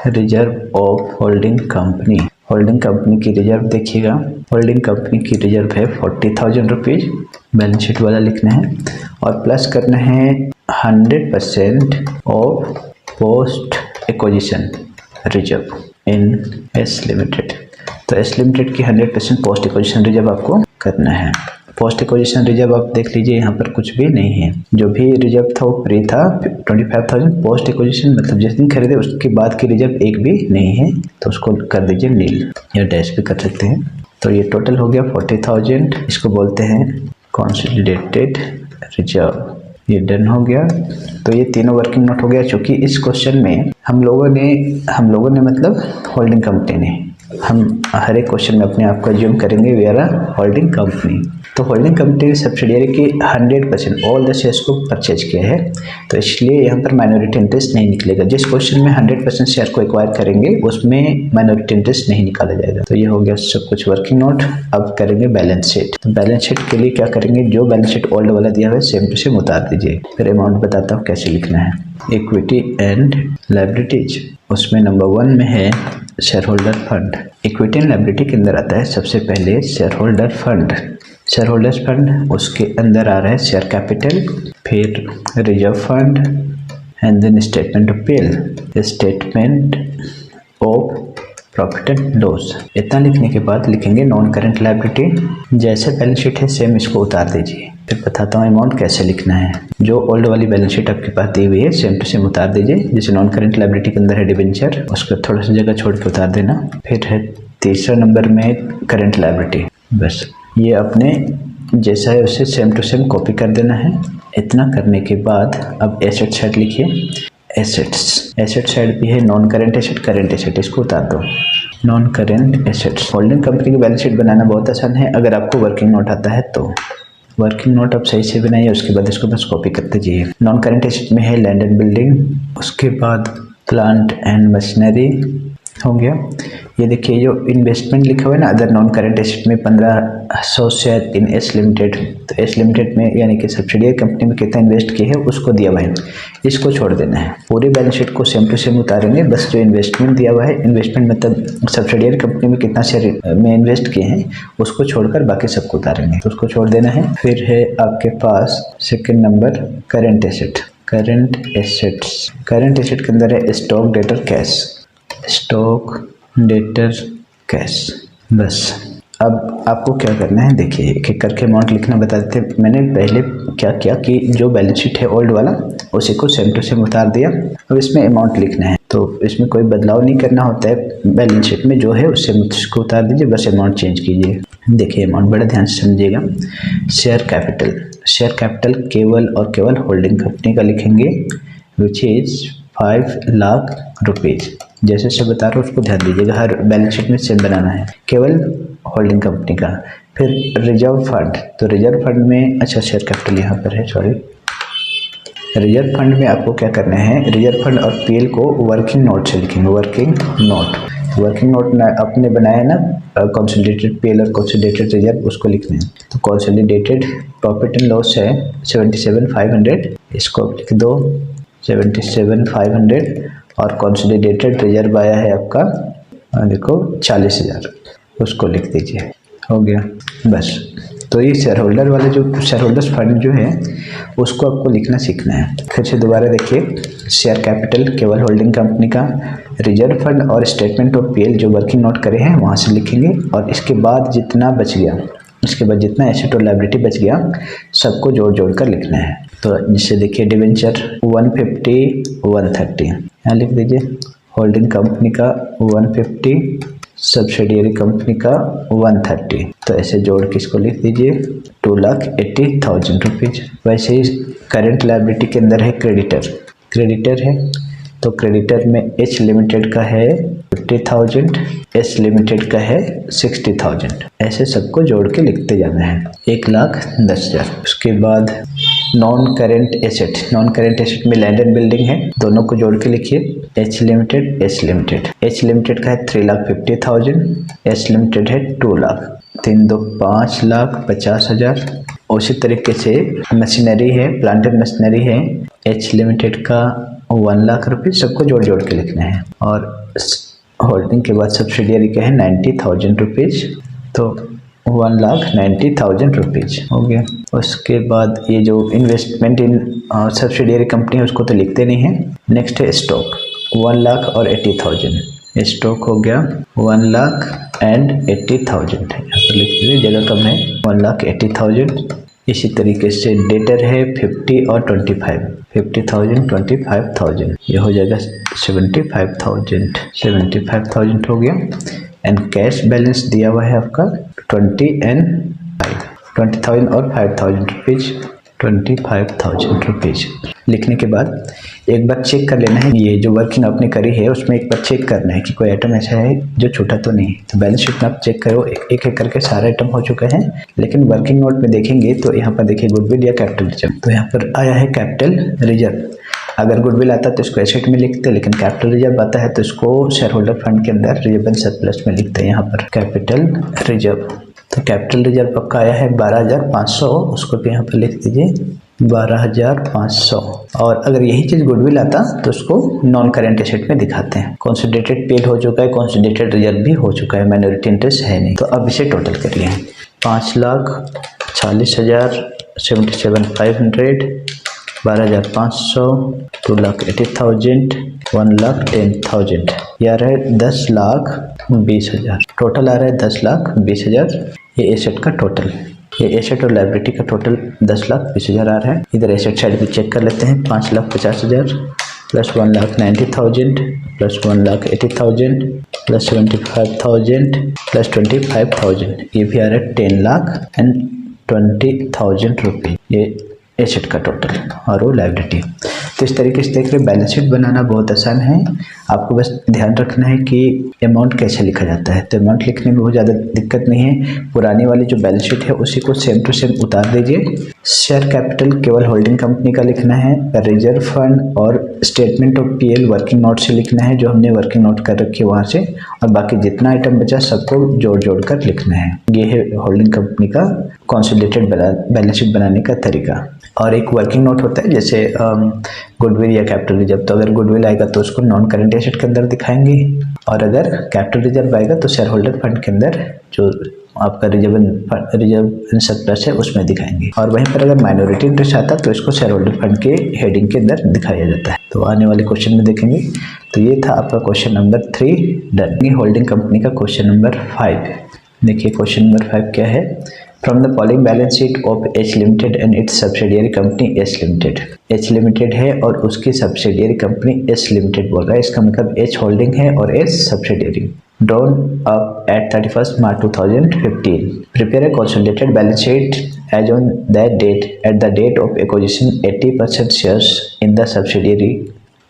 reserve of holding company. Holding company की रिजर्व देखिएगा, होल्डिंग कंपनी की रिजर्व है 40,000 रुपीज, बैलेंस शीट वाला लिखना है, और प्लस करना है 100% of post acquisition reserve in S limited. तो एस लिमिटेड की 100% पोस्ट एक्विजिशन रिजर्व आपको करना है। पोस्ट एक्विजिशन रिजर्व आप देख लीजिए यहाँ पर कुछ भी नहीं है, जो भी रिजर्व था वो प्री था 25,000। पोस्ट एक्विजिशन मतलब जिस दिन खरीदे उसके बाद की रिजर्व एक भी नहीं है, तो उसको कर दीजिए नील, या डैश भी कर सकते हैं। तो ये टोटल हो गया 40,000, इसको बोलते हैं कंसोलिडेटेड रिजर्व। ये डन हो गया। तो ये तीनों वर्किंग नोट हो गया। चूँकि इस क्वेश्चन में हम लोगों ने मतलब होल्डिंग कंपनी ने, हम हर एक क्वेश्चन में अपने आप को अज्यूम करेंगे we are a holding company. तो होल्डिंग कंपनी ने सब्सिडियरी की 100% ऑल द शेयर्स को परचेज किया है, तो इसलिए यहाँ पर माइनॉरिटी इंटरेस्ट नहीं निकलेगा। जिस क्वेश्चन में 100% शेयर को एक्वायर करेंगे उसमें माइनॉरिटी इंटरेस्ट नहीं निकाला जाएगा। तो ये हो गया सब कुछ वर्किंग नोट। अब करेंगे बैलेंस शीट। तो बैलेंस शीट के लिए क्या करेंगे, जो बैलेंस शीट ओल्ड वाला दिया हुआ है सेम टू सेम उतार दीजिए। फिर अमाउंट बताता हूँ कैसे लिखना है। इक्विटी एंड लायबिलिटीज, उसमें नंबर 1 में है share holder fund. Equity and liability के अंदर आता है सबसे पहले share holder fund. Share holders fund, उसके अंदर आ रहा है शेयर कैपिटल, फिर reserve fund, and then statement of PL, statement of profit and loss. इतना लिखने के बाद लिखेंगे नॉन करेंट लायबिलिटी। जैसे बैलेंस शीट है सेम इसको उतार दीजिए। फिर बताता हूँ अमाउंट कैसे लिखना है। जो ओल्ड वाली बैलेंस शीट आपके पास दी हुई है सेम टू सेम उतार दीजिए। जैसे नॉन करेंट लायबिलिटी के अंदर है डिबेंचर, उसको थोड़ा सा जगह छोड़ के उतार देना। फिर है तीसरा नंबर में करेंट लायबिलिटी, बस ये अपने जैसा है उसे सेम टू सेम कॉपी कर देना है। इतना करने के बाद अब एसेट साइड लिखिए। एसेट्स, एसेट साइड भी है non current asset, current asset, इसको उतार दो। Non current assets. Holding company की बैलेंस शीट बनाना बहुत आसान है अगर आपको वर्किंग नोट आता है तो। वर्किंग नोट आप सही से बनाइए, उसके बाद इसको बस कॉपी करते जाइए। नॉन करेंट एसेट में है लैंड एंड बिल्डिंग, उसके बाद प्लांट एंड मशीनरी, हो गया। ये देखिए जो इन्वेस्टमेंट लिखा हुआ है ना, अदर नॉन करेंट एसेट में 1500 शेयर इन एस लिमिटेड, तो एस लिमिटेड में यानी कि सब्सिडियरी कंपनी में कितना इन्वेस्ट किए है उसको दिया हुआ है, इसको छोड़ देना है। पूरे बैलेंस शीट को सेम टू सेम उतारेंगे, बस जो इन्वेस्टमेंट दिया हुआ है, इन्वेस्टमेंट मतलब सब्सिडियरी कंपनी में कितना शेयर में इन्वेस्ट किए हैं उसको छोड़कर बाकी सबको उतारेंगे, तो उसको छोड़ देना है। फिर है आपके पास second number current asset. Current assets, current asset के अंदर है stock debtor cash, stock debtor cash. बस अब आपको क्या करना है, देखिए एक एक करके अमाउंट लिखना बता देते हैं। मैंने पहले क्या किया कि जो बैलेंस शीट है ओल्ड वाला उसी को सेम टू सेम उतार दिया। अब इसमें अमाउंट लिखना है, तो इसमें कोई बदलाव नहीं करना होता है, बैलेंस शीट में जो है उससे उसको उतार दीजिए, बस अमाउंट चेंज कीजिए। देखिए अमाउंट बड़ा ध्यान से समझिएगा। शेयर कैपिटल, शेयर कैपिटल केवल और केवल होल्डिंग कंपनी का लिखेंगे, विच इज 5 लाख रुपीज़। जैसे से बता रहा हूँ उसको ध्यान दीजिएगा, हर बैलेंस शीट में सेम बनाना है, केवल होल्डिंग कंपनी का। फिर रिजर्व फंड, तो रिजर्व फंड में, अच्छा शेयर कैपिटल यहाँ पर है, सॉरी। रिजर्व फंड में आपको क्या करना है, रिजर्व फंड और पीएल को वर्किंग नोट से लिखेंगे, वर्किंग नोट। वर्किंग नोट आपने बनाया ना कंसोलिडेटेड पीएल और कंसोलिडेटेड रिजर्व, उसको लिखना है। तो कंसोलिडेटेड प्रॉफिट एंड लॉस है 77,500, इसको लिख दो 77,500, और कंसोलिडेटेड रिजर्व आया है आपका देखो 40,000, उसको लिख दीजिए, हो गया बस। तो ये शेयर होल्डर वाले जो शेयर होल्डर्स फंड जो है उसको आपको लिखना सीखना है। फिर से दोबारा देखिए, शेयर कैपिटल केवल होल्डिंग कंपनी का, रिजर्व फंड और स्टेटमेंट ऑफ पीएल जो वर्किंग नोट करे हैं वहाँ से लिखेंगे, और इसके बाद जितना बच गया, इसके बाद जितना एसेट और लायबिलिटी बच गया सबको जोड़ जोड़ कर लिखना है। तो जिससे देखिए डिवेंचर 150 130 यहाँ लिख दीजिए, होल्डिंग कंपनी का 150, सब्सिडियरी कंपनी का 130, तो ऐसे जोड़ के इसको लिख दीजिए 2,80,000 रुपीज़। वैसे ही करेंट लायबिलिटी के अंदर है क्रेडिटर, क्रेडिटर है तो क्रेडिटर में एच लिमिटेड का है 50,000, एस लिमिटेड का है 60,000, ऐसे सबको जोड़ के लिखते जाना है 1,10,000। उसके बाद non current asset, non current asset में लैंड एंड बिल्डिंग है, दोनों को जोड़ के लिखिए H limited, S limited. H limited का है 3,50,000, एस लिमिटेड है 2 लाख, 3 2 5,50,000। उसी तरीके से मशीनरी है, प्लांट एंड मशीनरी है, एच लिमिटेड का 1 लाख रुपये, सबको जोड़ जोड़ के लिखना है। और होल्डिंग के बाद सब्सिडियरी का है 90,000 रुपीज़, तो 1,90,000 रुपीज़ हो गया। उसके बाद ये जो इन्वेस्टमेंट इन सब्सिडियरी कंपनी है उसको तो लिखते नहीं है। नेक्स्ट है स्टॉक, 1,80,000, स्टॉक हो गया 1,80,000, यहाँ पर लिख दीजिए, जगह कम है, 1,80,000। इसी तरीके से डेटर है 50 और 25, 50,000 25,000, ये हो जाएगा 75,000 हो गया। एंड कैश बैलेंस दिया हुआ है आपका 20,000 और 5,000 रुपीज़, 25,000 रुपीज़। लिखने के बाद एक बार चेक कर लेना है, ये जो वर्किंग आपने करी है उसमें एक बार चेक करना है कि कोई आइटम ऐसा है जो छूटा तो नहीं। तो बैलेंस शीट में आप चेक करो, एक एक करके सारे आइटम हो चुका है, लेकिन वर्किंग नोट में देखेंगे तो यहाँ पर देखिए गुडविल या कैपिटल रिजर्व, तो यहाँ पर आया है कैपिटल रिजर्व। अगर गुडविल आता तो इसको एसेट में लिखते, लेकिन कैपिटल रिजर्व आता है तो इसको शेयर होल्डर फंड के अंदर रिजर्व एंड सरप्लस में लिखते हैं, यहाँ पर कैपिटल रिजर्व। तो कैपिटल रिजर्व पक्का आया है 12,500, उसको भी यहाँ पर लिख दीजिए 12,500। और अगर यही चीज़ गुडविल आता तो उसको नॉन करेंट एसेट में दिखाते हैं। कंसोलिडेटेड पेड हो चुका है, कंसोलिडेटेड रिजर्व भी हो चुका है, माइनॉरिटी इंटरेस्ट है नहीं। तो अब इसे टोटल करिए, 5,40,000, 77,500, 12,500, 2,80,000, 1,10,000, यह आ रहा है 10,20,000। टोटल आ रहा है 10,20,000। ये एसेट का टोटल, ये एसेट और लायबिलिटी का टोटल 10,20,000 आ रहा है। इधर एसेट साइड भी चेक कर लेते हैं, 5,50,000 प्लस 1,90,000 प्लस 1,80,000 प्लस 75,000 प्लस 25,000, ये भी आ रहा है 10,20,000 रुपये, ये एसेट का टोटल और वो लायबिलिटी। तो तो इस तरीके से देख रहे बैलेंस शीट बनाना बहुत आसान है। आपको बस ध्यान रखना है कि अमाउंट कैसे लिखा जाता है। तो अमाउंट लिखने में बहुत ज़्यादा दिक्कत नहीं है। पुरानी वाली जो बैलेंस शीट है उसी को सेम टू सेम उतार दीजिए। शेयर कैपिटल केवल होल्डिंग कंपनी का लिखना है। रिजर्व फंड और statement of PL working note से लिखना है, जो हमने वर्किंग नोट कर रखी है वहाँ से, और बाकी जितना आइटम बचा सबको जोड़ कर लिखना है। ये है होल्डिंग कंपनी का कंसोलिडेटेड बैलेंस शीट बनाने का तरीका। और एक वर्किंग नोट होता है जैसे गुडविल या कैपिटल रिजर्व, तो अगर गुडविल आएगा तो उसको नॉन करेंट एसेट के अंदर दिखाएंगे, और अगर कैपिटल रिजर्व आएगा तो शेयर होल्डर फंड के अंदर जो आपका रिजर्व इन सरप्लस है उसमें दिखाएंगे। और वहीं पर अगर माइनॉरिटी इंटरेस्ट आता है तो इसको शेयर होल्डर फंड के हेडिंग के अंदर दिखाया जाता है। तो आने वाले क्वेश्चन में देखेंगे। तो ये था आपका question number 3 done. Holding company का क्वेश्चन नंबर 5 देखिए। क्वेश्चन नंबर 5 क्या है? From the following balance sheet of H limited and it's subsidiary company H limited. H limited है और उसकी सब्सिडियरी कंपनी एच लिमिटेड बोल रहा है। इसका मतलब एच होल्डिंग है और H subsidiary. Drawn up at 31st March 2015. Prepare a consolidated balance sheet as on that date. At the date of acquisition, 80% shares in the subsidiary,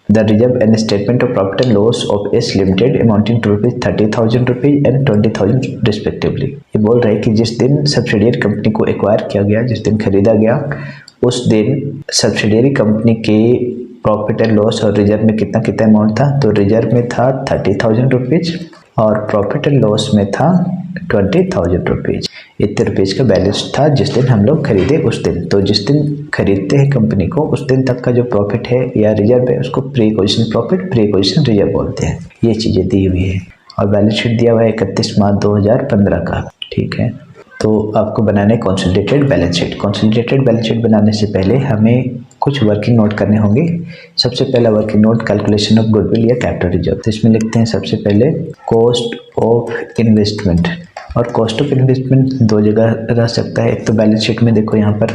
the reserve and statement of profit and loss of S Limited amounting to ₹30,000 and 20,000 respectively. ये बोल रहा है कि जिस दिन subsidiary company को acquire किया गया, जिस दिन खरीदा गया, उस दिन सब्सिडियरी कंपनी के प्रॉफिट एंड लॉस और रिजर्व में कितना कितना अमाउंट था। तो रिजर्व में था ₹30,000 और प्रॉफिट एंड लॉस में था ₹20,000। इतने रुपीज़ का बैलेंस था जिस दिन हम लोग खरीदे उस दिन। तो जिस दिन खरीदते हैं कंपनी को उस दिन तक का जो प्रॉफिट है या रिजर्व है उसको pre acquisition profit, pre acquisition reserve बोलते हैं। ये चीज़ें दी हुई है और बैलेंस शीट दिया हुआ है 31 मार्च 2015 का। ठीक है, तो आपको बनाना है consolidated balance sheet. Consolidated balance sheet बनाने से पहले हमें कुछ वर्किंग नोट करने होंगे। सबसे पहला working note calculation of goodwill या कैपिटल रिजर्व। तो इसमें लिखते हैं सबसे पहले कॉस्ट ऑफ इन्वेस्टमेंट। और कॉस्ट ऑफ इन्वेस्टमेंट दो जगह रह सकता है। एक तो बैलेंस शीट में देखो यहाँ पर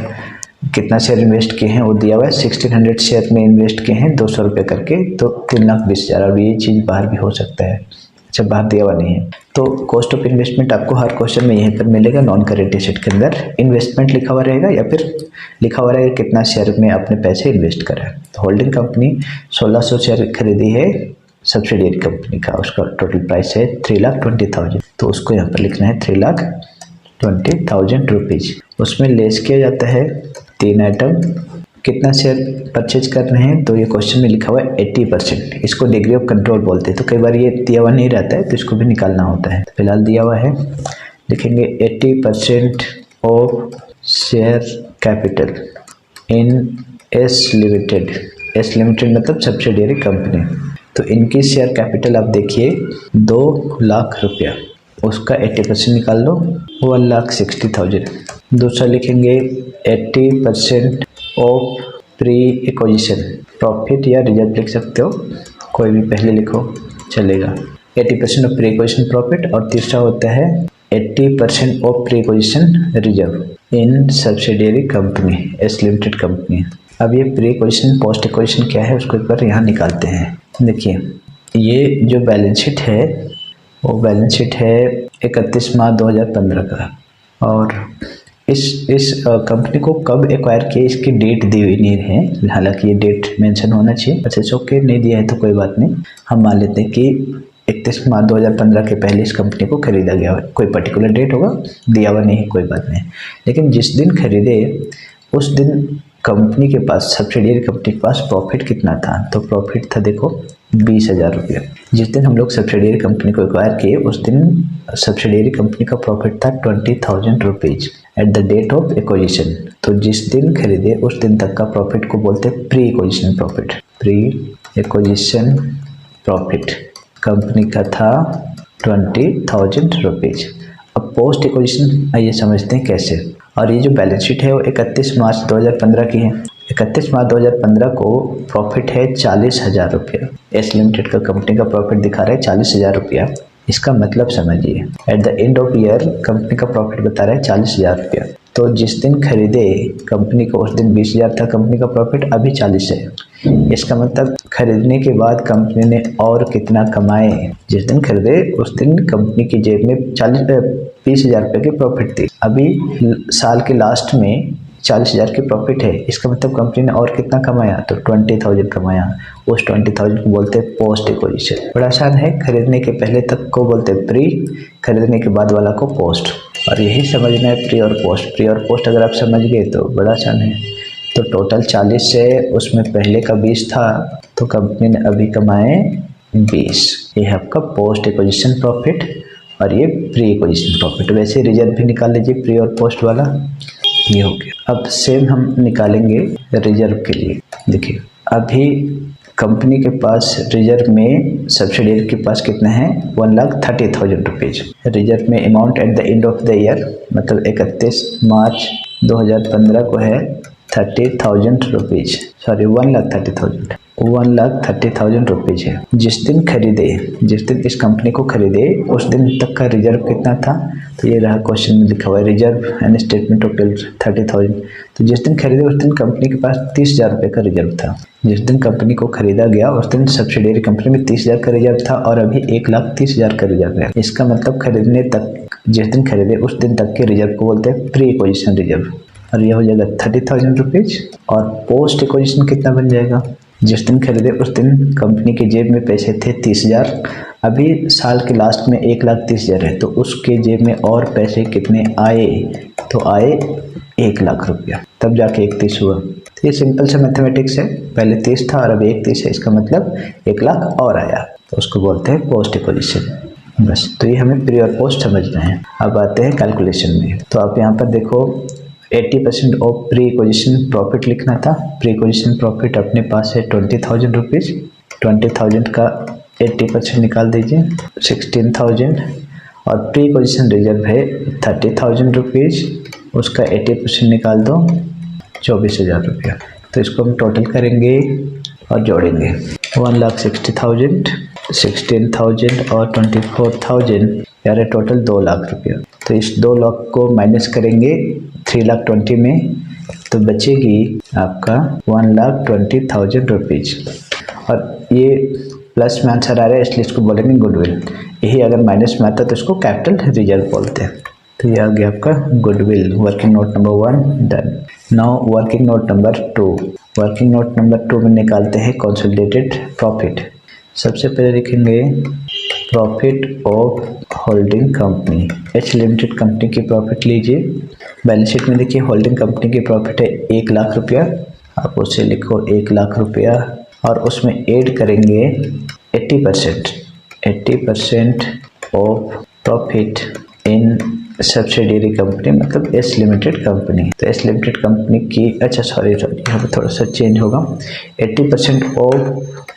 कितना शेयर इन्वेस्ट किए हैं वो दिया हुआ है। 1600 शेयर में इन्वेस्ट किए हैं 200 रुपये करके, तो 3,20,000। और ये चीज़ बाहर भी हो सकता है, अच्छा बाहर दिया हुआ नहीं है। तो कॉस्ट ऑफ इन्वेस्टमेंट आपको हर क्वेश्चन में यहीं पर मिलेगा। नॉन करेंट एसेट के अंदर इन्वेस्टमेंट लिखा हुआ रहेगा या फिर लिखा हुआ रहेगा कितना शेयर में आपने पैसे इन्वेस्ट करा है। तो होल्डिंग कंपनी 1600 शेयर खरीदी है सब्सिडियरी कंपनी का, उसका टोटल प्राइस है 3,20,000। तो उसको यहाँ पर लिखना है 3,20,000 रुपीज़। उसमें लेस किया जाता है 3 आइटम। कितना शेयर परचेज कर रहे हैं, तो ये क्वेश्चन में लिखा हुआ है 80%। इसको डिग्री ऑफ कंट्रोल बोलते हैं। तो कई बार ये दिया हुआ नहीं रहता है तो इसको भी निकालना होता है। तो फिलहाल दिया हुआ है, लिखेंगे 80% of share capital in S limited. S limited मतलब सब्सिडियरी कंपनी। तो इनकी शेयर कैपिटल आप देखिए 2 लाख रुपया, उसका 80% निकाल लो 1,60,000। दूसरा लिखेंगे 80% ऑफ प्री एक्विजिशन प्रॉफिट या रिजर्व लिख सकते हो, कोई भी पहले लिखो चलेगा। 80% ऑफ प्री एक्विजिशन प्रॉफिट। और तीसरा होता है 80% of pre acquisition reserve in subsidiary company S limited company. अब ये प्री एक्विजिशन पोस्ट एक्विजिशन क्या है उसको एक बार यहाँ निकालते हैं। देखिए ये जो बैलेंस शीट है वो बैलेंस शीट है 31 मार्च 2015 का। और इस कंपनी को कब एक्वायर किया इसकी डेट दी हुई नहीं है, हालांकि ये डेट मेंशन होना चाहिए। अच्छा ओके, नहीं दिया है तो कोई बात नहीं, हम मान लेते हैं कि 31 मार्च 2015 के पहले इस कंपनी को खरीदा गया है। कोई पर्टिकुलर डेट होगा, दिया हुआ नहीं, कोई बात नहीं। लेकिन जिस दिन खरीदे उस दिन कंपनी के पास, सब्सिडियरी कंपनी के पास प्रॉफिट कितना था, तो प्रॉफिट था देखो 20,000 रुपये। जिस दिन हम लोग सब्सिडियरी कंपनी को एक्वायर किए उस दिन सब्सिडियरी कंपनी का प्रॉफिट था 20,000 rupees at the date of acquisition. तो जिस दिन खरीदे उस दिन तक का प्रॉफिट को बोलते हैं pre acquisition profit. Pre acquisition profit company का था 20,000 रुपीज़। अब पोस्ट एक्विजिशन आइए समझते हैं कैसे। और ये जो बैलेंस शीट है वो 31 मार्च 2015 की है। 31 मार्च 2015 को प्रॉफिट है 40,000 रुपया। एस लिमिटेड का कंपनी का प्रॉफिट दिखा रहा है 40,000 रुपया। इसका मतलब समझिए, eight the end of year company का प्रॉफिट बता रहा है 40,000 रुपया। तो जिस दिन खरीदे कंपनी को उस दिन 20,000 था कंपनी का प्रॉफिट, अभी 40 है। इसका मतलब खरीदने के बाद कंपनी ने और कितना कमाए। जिस दिन खरीदे उस दिन कंपनी की जेब में 20,000 रुपये की प्रॉफिट थी। अभी साल के लास्ट में 40,000 की प्रॉफिट है, इसका मतलब कंपनी ने और कितना कमाया, तो 20,000 कमाया। उस 20,000 को बोलते हैं पोस्ट एक्विजिशन। बड़ा आसान है, खरीदने के पहले तक को बोलते हैं प्री, खरीदने के बाद वाला को पोस्ट। और यही समझना है प्री और पोस्ट। प्री और पोस्ट अगर आप समझ गए तो बड़ा आसान है। तो टोटल 40 है, उसमें पहले का 20 था, तो कंपनी ने अभी कमाए 20। ये है आपका पोस्ट एक्विजिशन प्रॉफिट और ये प्री एक्विजिशन प्रॉफिट। वैसे रिजर्व भी निकाल लीजिए प्री और पोस्ट वाला, ये हो गया। अब सेम हम निकालेंगे रिजर्व के लिए। देखिए अभी कंपनी के पास रिजर्व में सब्सिडियरी के पास कितना है, 1,30,000 रुपीज़। रिजर्व में amount at the end of the year मतलब 31 मार्च 2015 को है 30,000 रुपीज़, सॉरी 1,30,000 रुपीज़ है। जिस दिन खरीदे, जिस दिन इस कंपनी को खरीदे उस दिन तक का रिजर्व कितना था, तो ये रहा क्वेश्चन में लिखा हुआ है रिजर्व एंड स्टेटमेंट ऑफ 30,000। तो जिस दिन खरीदे उस दिन कंपनी के पास 30,000 रुपये का रिजर्व था। जिस दिन कंपनी को खरीदा गया उस दिन सब्सिडियरी कंपनी में 30,000 का रिजर्व था और अभी 1,30,000 का रिजर्व है। इसका मतलब खरीदने तक, जिस दिन खरीदे उस दिन तक के रिजर्व को बोलते हैं प्री एक्विजिशन रिजर्व, और यह हो जाएगा 30,000 रुपीज़। और पोस्ट एक्विजिशन कितना बन जाएगा, जिस दिन खरीदे उस दिन कंपनी के जेब में पैसे थे 30,000, अभी साल के लास्ट में 1,30,000 है, तो उसके जेब में और पैसे कितने आए, तो आए 1,00,000 रुपया, तब जाके 31 हुआ। तो ये सिंपल सा मैथमेटिक्स है, पहले 30 था और अब 31 है, इसका मतलब 1,00,000 और आया, तो उसको बोलते हैं पोस्ट एक्विजिशन। बस, तो ये हमें प्री और पोस्ट समझना है। अब आते हैं कैलकुलेशन में। तो आप यहाँ पर देखो 80% ऑफ प्री एक्विजिशन प्रॉफिट लिखना था। प्री एक्विजिशन प्रॉफिट अपने पास है 20,000 रुपीज़। 20,000 का 80% निकाल दीजिए 16,000, और प्री एक्विजिशन रिजर्व है 30,000 रुपीज़, उसका 80% निकाल दो 24,000 रुपया। तो इसको हम टोटल करेंगे और जोड़ेंगे 1,60,000, 16,000 और 24,000, यार टोटल 2,00,000 रुपया। तो इस 2,00,000 को माइनस करेंगे 3,20,000 में, तो बचेगी आपका 1,20,000 रुपीज़। और ये प्लस में आंसर आ रहा है इसलिए इसको बोलेंगे गुडविल। यही अगर माइनस में आता तो इसको कैपिटल रिजर्व बोलते हैं। तो ये आ गया आपका goodwill. Working note number 1 done. Now working note number 2। Working note number 2 में निकालते हैं कंसोलिडेटेड प्रॉफिट। सबसे पहले लिखेंगे profit of holding company. H limited company की प्रॉफिट लीजिए। बैलेंस शीट में देखिए होल्डिंग कंपनी की प्रॉफिट है 1,00,000 रुपया, आप उसे लिखो 1,00,000 रुपया, और उसमें ऐड करेंगे 80% of profit in subsidiary company मतलब एस लिमिटेड कंपनी। तो एस लिमिटेड कंपनी की, अच्छा सॉरी यहाँ पर थोड़ा सा चेंज होगा, 80% ऑफ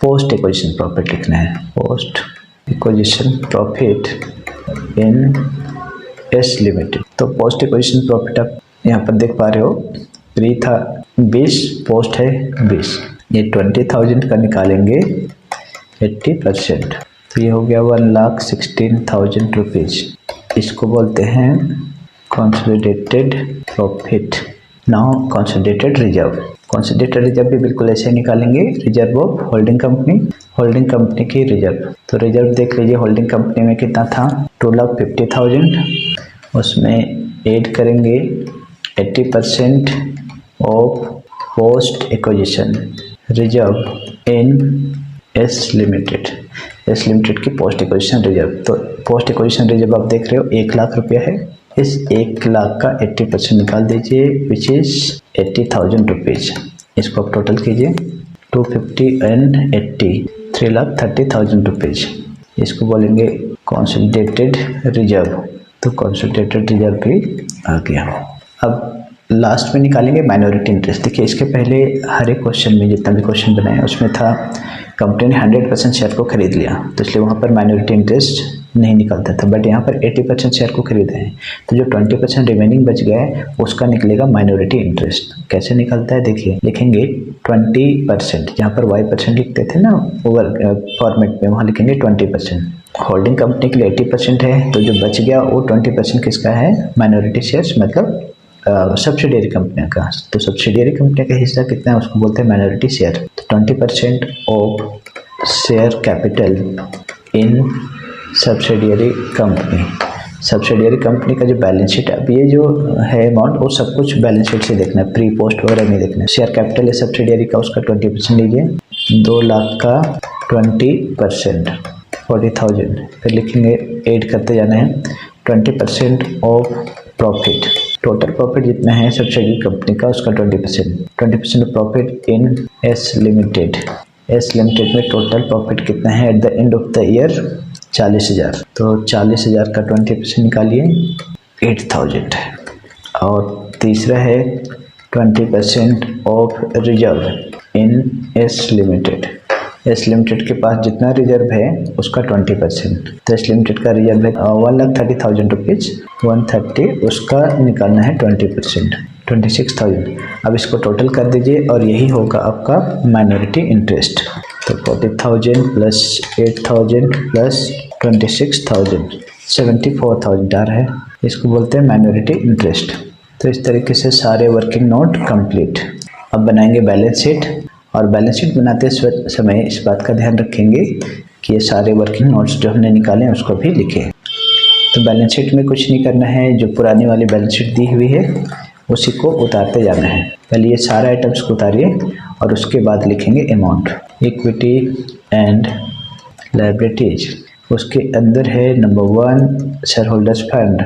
पोस्ट एक्विजिशन प्रॉफिट लिखना है। Post acquisition profit in S limited. तो पोस्ट एक्विजिशन प्रॉफिट आप यहाँ पर देख पा रहे हो, प्री था 20, पोस्ट है 20, ये 20,000 का निकालेंगे 80%, तो ये हो गया 1,16,000 रुपीज़। इसको बोलते हैं consolidated profit. Now consolidated reserve. Consolidated reserve भी बिल्कुल ऐसे ही निकालेंगे, reserve of holding company, holding company की रिजर्व। तो रिजर्व देख लीजिए होल्डिंग कंपनी में कितना था 2,50,000, उसमें ऐड करेंगे 80% of post acquisition reserve in S limited. S limited की पोस्ट एक्विजिशन रिजर्व। तो पोस्ट एक्विजिशन रिजर्व आप देख रहे हो 1,00,000 रुपया है, इस 1,00,000 का 80% निकाल दीजिए विच इज 80,000 रुपीज़। इसको आप टोटल कीजिए 250 एंड 80, 3,30,000 रुपीज़। इसको बोलेंगे कंसोलिडेटेड रिजर्व। तो कंसोलिडेटेड रिजर्व भी आ गया। अब लास्ट में निकालेंगे माइनॉरिटी इंटरेस्ट। देखिए इसके पहले हर एक क्वेश्चन में जितना भी क्वेश्चन बनाया उसमें था कंपनी ने 100% शेयर को खरीद लिया, तो इसलिए वहाँ पर माइनॉरिटी इंटरेस्ट नहीं निकलता था, बट यहाँ पर 80% शेयर को खरीदे हैं, तो जो 20% रिमेनिंग बच गया है उसका निकलेगा माइनॉरिटी इंटरेस्ट। कैसे निकलता है देखिए, लिखेंगे 20%, जहाँ पर y% लिखते थे ना ओवर फॉर्मेट में, वहाँ लिखेंगे 20%। होल्डिंग कंपनी के लिए 80% है, तो जो बच गया वो 20% किसका है, माइनॉरिटी शेयर्स मतलब सब्सिडियरी कंपनी का। तो सब्सिडियरी कंपनी का हिस्सा कितना है उसको बोलते हैं माइनॉरिटी शेयर। तो 20% of share capital in subsidiary company subsidiary company का जो बैलेंस शीट है, अब ये जो है अमाउंट वो सब कुछ बैलेंस शीट से देखना है, प्री पोस्ट वगैरह नहीं देखना है। शेयर कैपिटल है सब्सिडियरी का, उसका 20% लीजिए, 2 लाख का 20% 40,000, फिर लिखेंगे ऐड करते जाना है 20% ऑफ प्रॉफिट। टोटल प्रॉफिट जितना है सब्सिडियरी कंपनी का उसका 20% of profit in S limited. S limited में टोटल प्रॉफिट कितना है eight the end of the year 40,000, तो 40,000 का 20% निकालिए 8,000 है। और तीसरा है 20% of reserve in S limited. S limited के पास जितना रिजर्व है उसका 20%, तो एस लिमिटेड का रिजर्व है 1,30,000 रुपीज़, 130 उसका निकालना है 20%, 26,000। अब इसको टोटल कर दीजिए और यही होगा आपका माइनॉरिटी इंटरेस्ट। तो 40,000 प्लस 8,000 प्लस 26,000, 74,000 आ रहा है, इसको बोलते हैं माइनॉरिटी इंटरेस्ट। तो इस तरीके से सारे वर्किंग नोट कंप्लीट। अब बनाएंगे बैलेंस शीट, और बैलेंस शीट बनाते समय इस बात का ध्यान रखेंगे कि ये सारे वर्किंग नोट्स जो हमने निकाले हैं उसको भी लिखें। तो बैलेंस शीट में कुछ नहीं करना है, जो पुरानी वाली बैलेंस शीट दी हुई है उसी को उतारते जाना है। पहले ये सारे आइटम्स को उतारिए और उसके बाद लिखेंगे अमाउंट। इक्विटी एंड लायबिलिटीज, उसके अंदर है number 1 share holders fund.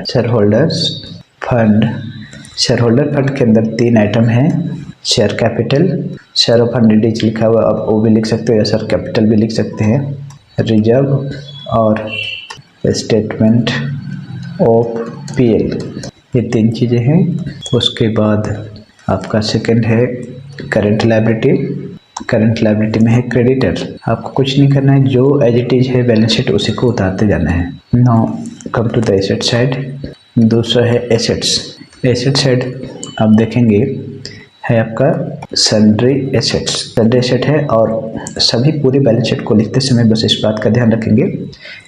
Share holder fund के अंदर 3 आइटम हैं, शेयर कैपिटल, शेयर ऑफ 100 लिखा हुआ, आप वो भी लिख सकते हो या शेयर कैपिटल भी लिख सकते हैं, रिजर्व और स्टेटमेंट ऑफ पीएल, ये 3 चीज़ें हैं। उसके बाद आपका सेकंड है करंट लायबिलिटी। करंट लायबिलिटी में है क्रेडिटर, आपको कुछ नहीं करना है, जो एज इट इज है बैलेंस शीट उसी को उतारते जाना है। Now come to the asset side. दूसरा है एसेट्स। एसेट साइड आप देखेंगे है आपका सन्ड्री एसेट्स। सन्ड्री एसेट है, और सभी पूरी बैलेंस शीट को लिखते समय बस इस बात का ध्यान रखेंगे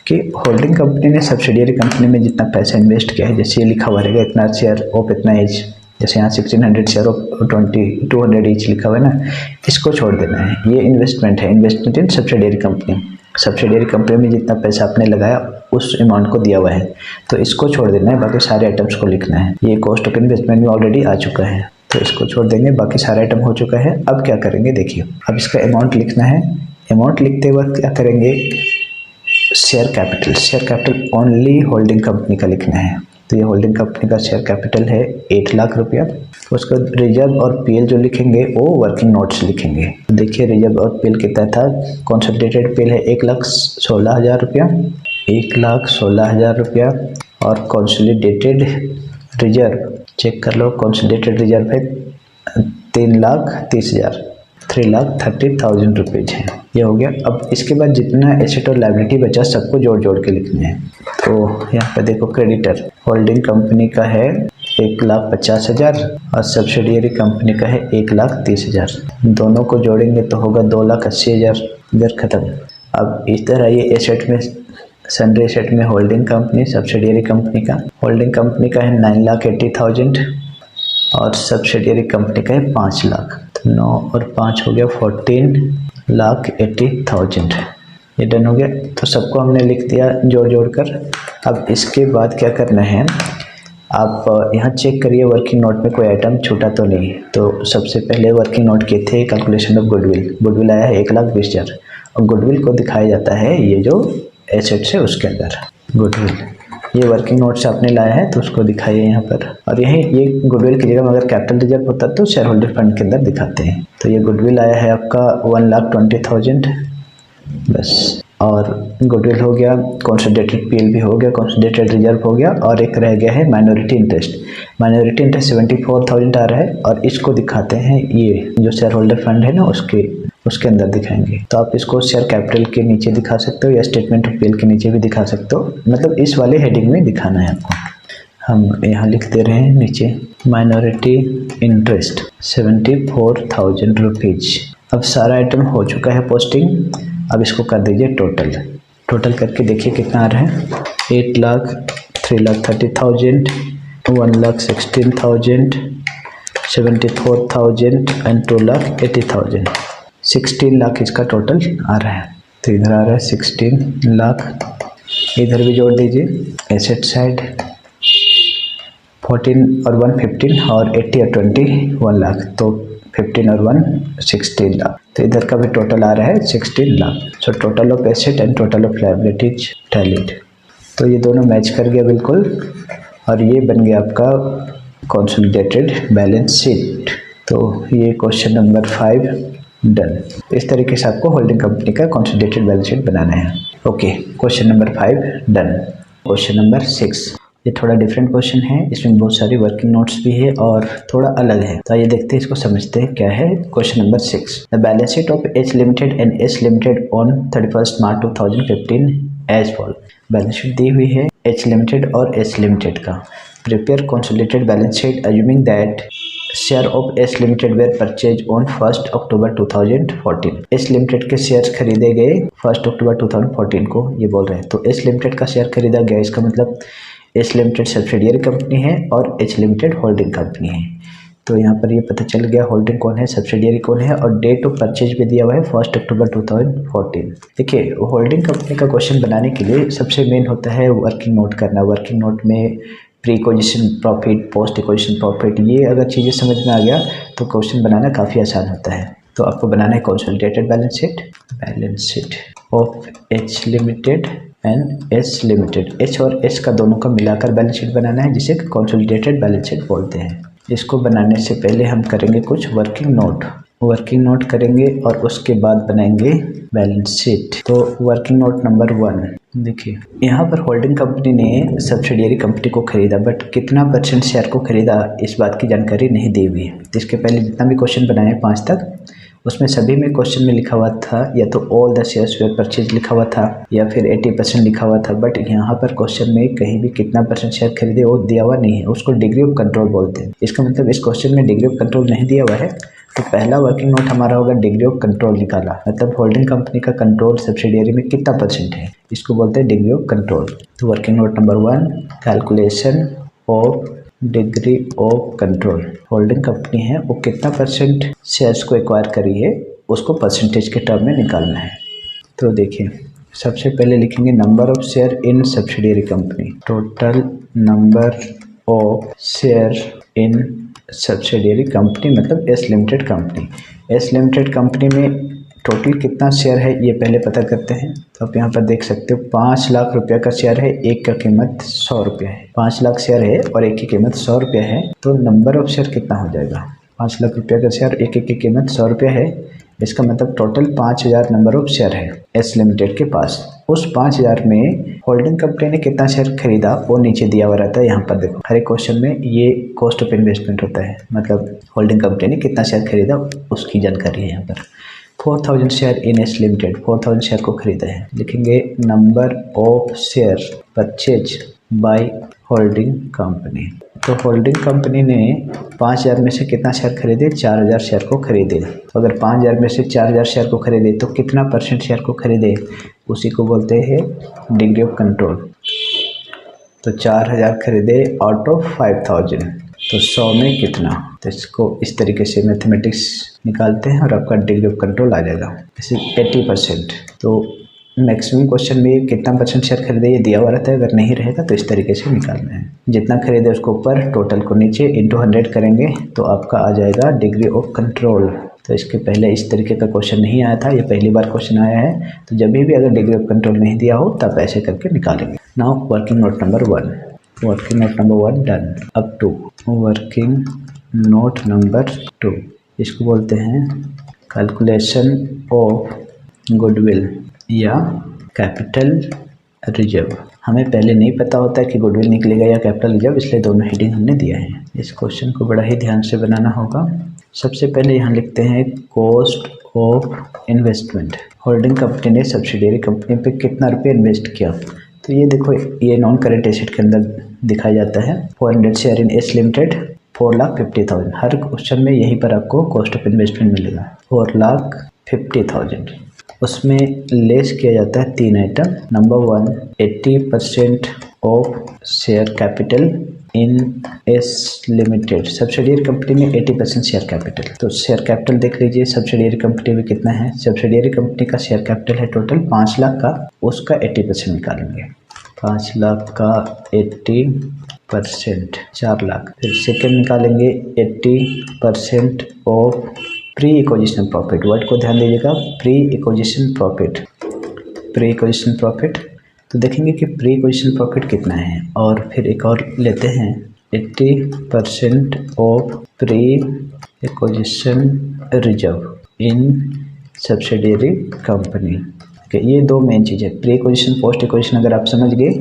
कि होल्डिंग कंपनी ने सब्सिडियरी कंपनी में जितना पैसा इन्वेस्ट किया है, जैसे ये लिखा हुआ रहेगा इतना शेयर ऑफ इतना एज, जैसे यहाँ 1600 शेयर ऑफ 200 ईच लिखा हुआ है ना, इसको छोड़ देना है। ये इन्वेस्टमेंट है, इन्वेस्टमेंट इन सब्सिडियरी कंपनी। सब्सिडियरी कंपनी में जितना पैसा आपने लगाया उस अमाउंट को दिया हुआ है, तो इसको छोड़ देना है, बाकी सारे आइटम्स को लिखना है। ये कॉस्ट ऑफ इन्वेस्टमेंट में ऑलरेडी आ चुका है, तो इसको छोड़ देंगे, बाकी सारा आइटम हो चुका है। अब क्या करेंगे देखिए, अब इसका अमाउंट लिखना है। अमाउंट लिखते वक्त क्या करेंगे, share capital only holding company का लिखना है। तो ये होल्डिंग कंपनी का शेयर कैपिटल है 8 लाख रुपया। उसका रिजर्व और पीएल जो लिखेंगे वो वर्किंग नोट्स लिखेंगे। देखिए रिजर्व और पीएल कितना था, कंसोलिडेटेड पीएल है 1,16,000 रुपया, 1,16,000 रुपया, और कंसोलिडेटेड रिजर्व चेक कर लो, कंसोलिडेटेड रिजर्व है 3,30,000, 3,30,000 रुपीज़ है। ये हो गया। अब इसके बाद जितना एसेट और लायबिलिटी बचा सबको जोड़ जोड़ के लिखने हैं। तो यहाँ पर देखो क्रेडिटर होल्डिंग कंपनी का है 1,50,000 और सब्सिडियरी कंपनी का है 1,30,000, दोनों को जोड़ेंगे तो होगा 2,80,000। इधर खत्म। अब इस तरह ये एसेट में सन्ड्री एसेट में होल्डिंग कंपनी, सब्सिडियरी कंपनी का, होल्डिंग कंपनी का है 9,80,000 और सब्सिडियरी कंपनी का है 5 लाख। तो 9 और 5 हो गया 14,80,000। ये डन हो गया। तो सबको हमने लिख दिया जोड़ जोड़ कर। अब इसके बाद क्या करना है, आप यहाँ चेक करिए वर्किंग नोट में कोई आइटम छूटा तो नहीं। तो सबसे पहले वर्किंग नोट के थे कैलकुलेशन ऑफ गुडविल आया है 1,20,000 और गुडविल को दिखाया जाता है ये जो एसेट्स है उसके अंदर गुडविल। ये वर्किंग नोट से आपने लाया है तो उसको दिखाइए यहाँ पर। और यही ये गुडविल की जगह में अगर कैपिटल रिजर्व होता तो शेयर होल्डर फंड के अंदर दिखाते हैं। तो ये गुडविल आया है आपका 1,20,000 बस। और गुडविल हो गया, कंसोलिडेटेड पीएल भी हो गया, कंसोलिडेटेड रिजर्व हो गया, और एक रह गया है माइनॉरिटी इंटरेस्ट। माइनॉरिटी इंटरेस्ट 74,000 आ रहा है और इसको दिखाते हैं ये जो शेयर होल्डर फंड है ना उसके अंदर दिखाएंगे। तो आप इसको शेयर कैपिटल के नीचे दिखा सकते हो या स्टेटमेंट ऑफ पीएल के नीचे भी दिखा सकते हो, मतलब इस वाले हेडिंग में दिखाना है आपको। हम यहाँ लिख दे रहे हैं नीचे माइनॉरिटी इंटरेस्ट 74,000 रुपीज़। अब सारा आइटम हो चुका है पोस्टिंग। अब इसको कर दीजिए टोटल करके देखिए कितना आ रहा है। 8 लाख, 3,30,000, 1,16,000, 74,000 एंड 2,80,000। 16 लाख इसका टोटल आ रहा है। तो इधर आ रहा है 16 लाख इधर भी जोड़ दीजिए। एसेट साइड 14 और 1 15 और 80 और 20 1 लाख, तो 15 और 1 16 लाख। तो इधर का भी टोटल आ रहा है 16 lakh. So total of asset and total of liabilities tallied. तो ये दोनों मैच कर गया बिल्कुल, और ये बन गया आपका कंसोलिडेटेड बैलेंस शीट। तो ये क्वेश्चन नंबर 5 डन। इस तरीके से आपको होल्डिंग कंपनी का कंसोलिडेटेड बैलेंस शीट बनाना है। Okay, question number 5 done. Question number 6, ये थोड़ा डिफरेंट क्वेश्चन है, इसमें बहुत सारी वर्किंग नोट्स भी है और थोड़ा अलग है। तो ये देखते हैं, इसको समझते हैं क्या है। Question number 6, the balance sheet of H limited and S limited on 31 March 2015 as follow. Balance sheet दी हुई है एच लिमिटेड और एस लिमिटेड का। Prepare consolidated balance sheet assuming that share of S limited were purchase on 1 October 2014। S limited के share खरीदे गए 1 October 2014 को, ये बोल रहे हैं। तो एस लिमिटेड का शेयर खरीदा गया, इसका मतलब एस लिमिटेड सब्सिडियरी कंपनी है और एच लिमिटेड होल्डिंग कंपनी है। तो यहाँ पर ये पता चल गया होल्डिंग कौन है, सब्सिडियरी कौन है, और डेट ऑफ परचेज भी दिया हुआ है 1 अक्टूबर 2014। देखिए, होल्डिंग कंपनी का क्वेश्चन बनाने के लिए सबसे मेन होता है वर्किंग नोट करना। वर्किंग नोट में pre acquisition profit, post acquisition profit, ये अगर चीज़ें समझ में आ गया तो क्वेश्चन बनाना काफ़ी आसान होता है। तो आपको बनाना है consolidated balance sheet of H limited and S limited. H और एस का दोनों का मिलाकर बैलेंस शीट बनाना है, जिसे कंसोलिडेटेड बैलेंस शीट बोलते हैं। इसको बनाने से पहले हम करेंगे कुछ वर्किंग नोट करेंगे और उसके बाद बनाएंगे बैलेंस शीट। तो वर्किंग नोट नंबर 1 देखिए, यहाँ पर होल्डिंग कंपनी ने सब्सिडियरी कंपनी को खरीदा, बट कितना % शेयर को खरीदा इस बात की जानकारी नहीं दी हुई है। इसके पहले जितना भी क्वेश्चन बनाए 5 तक, उसमें सभी में क्वेश्चन में लिखा हुआ था या तो all the shares where purchase लिखा हुआ था या फिर 80% लिखा हुआ था। बट यहाँ पर क्वेश्चन में कहीं भी कितना % शेयर खरीदे वो दिया हुआ नहीं है, उसको डिग्री ऑफ कंट्रोल बोलते हैं। इसका मतलब इस क्वेश्चन में डिग्री ऑफ कंट्रोल नहीं दिया हुआ है। तो पहला वर्किंग नोट हमारा होगा डिग्री ऑफ कंट्रोल निकाला, मतलब होल्डिंग कंपनी का कंट्रोल सब्सिडियरी में कितना % है, इसको बोलते हैं डिग्री ऑफ कंट्रोल। तो working note number 1, calculation of degree of control. Holding company है, वो कितना % शेयर्स को एक्वायर करी है, उसको परसेंटेज के टर्म में निकालना है। तो देखिए, सबसे पहले लिखेंगे number of share in subsidiary company. Total number of share in subsidiary company मतलब S limited company. S limited company में टोटल कितना शेयर है ये पहले पता करते हैं। तो आप यहाँ पर देख सकते हो 5 लाख रुपये का शेयर है, एक का कीमत 100 रुपये है। 5 लाख शेयर है और एक की कीमत 100 रुपये है, तो नंबर ऑफ शेयर कितना हो जाएगा? 5 लाख रुपये का शेयर, एक की कीमत 100 रुपये है, इसका मतलब टोटल 5000 नंबर ऑफ शेयर है एस लिमिटेड के पास। उस 5000 में होल्डिंग कंपनी ने कितना शेयर खरीदा वो नीचे दिया हुआ रहता है। यहाँ पर देखो, हर एक क्वेश्चन में ये कॉस्ट ऑफ इन्वेस्टमेंट होता है, मतलब होल्डिंग कंपनी ने कितना शेयर खरीदा उसकी जानकारी है। यहाँ पर 4000 share in S limited, 4000 share को खरीदा है। लिखेंगे number of share purchase by holding company. तो होल्डिंग कंपनी ने 5000 में से कितना शेयर खरीदे? 4000 शेयर को खरीदे। तो अगर 5000 में से 4000 शेयर को खरीदे तो कितना % शेयर को खरीदे, उसी को बोलते हैं डिग्री ऑफ कंट्रोल। तो 4000 खरीदे आउट ऑफ 5000, तो 100 में कितना? तो इसको इस तरीके से मैथमेटिक्स निकालते हैं और आपका डिग्री ऑफ कंट्रोल आ जाएगा। जैसे 80%, तो मैक्सिमम क्वेश्चन में कितना % शेयर खरीदे ये दिया हुआ रहता है, अगर नहीं रहेगा तो इस तरीके से निकालना है। जितना खरीदे उसको ऊपर, टोटल को नीचे, इंटू 100 करेंगे तो आपका आ जाएगा डिग्री ऑफ कंट्रोल। तो इसके पहले इस तरीके का क्वेश्चन नहीं आया था, ये पहली बार क्वेश्चन आया है। तो जब भी अगर डिग्री ऑफ कंट्रोल नहीं दिया हो तब ऐसे करके निकालेंगे। Now working note number 1, working note number 1 done. अब 2, वर्किंग नोट नंबर 2, इसको बोलते हैं कैलकुलेशन ऑफ गुडविल या कैपिटल रिजर्व। हमें पहले नहीं पता होता है कि गुडविल निकलेगा या कैपिटल रिजर्व, इसलिए दोनों हेडिंग हमने दिया है। इस क्वेश्चन को बड़ा ही ध्यान से बनाना होगा। सबसे पहले यहाँ लिखते हैं cost of investment. Holding company ने सब्सिडियरी कंपनी पे कितना रुपये इन्वेस्ट किया, तो ये देखो, ये नॉन करेंट एसेट के अंदर दिखाया जाता है। 400 share in S limited 4,50,000। Her question में यहीं पर आपको कॉस्ट ऑफ इन्वेस्टमेंट मिलेगा 4,50,000। उसमें लेस किया जाता है 3 item. Number 1, 80% of share capital in S limited. Subsidiary company में 80% शेयर कैपिटल। तो शेयर कैपिटल देख लीजिए सब्सिडियरी कंपनी में कितना है। सब्सिडियरी कंपनी का शेयर कैपिटल है टोटल 5 लाख का, उसका 80% निकालेंगे। 5 लाख का 80% 4 लाख। फिर सेकेंड निकालेंगे 80% of pre acquisition profit. Word को ध्यान दीजिएगा, pre acquisition profit. Pre acquisition profit तो देखेंगे कि प्री एक्विजिशन प्रॉफिट कितना है, और फिर एक और लेते हैं 80% of pre acquisition reserve in subsidiary company. ये दो मेन चीज़ है, प्री एक्विजिशन पोस्ट एक्विजिशन। अगर आप समझ गए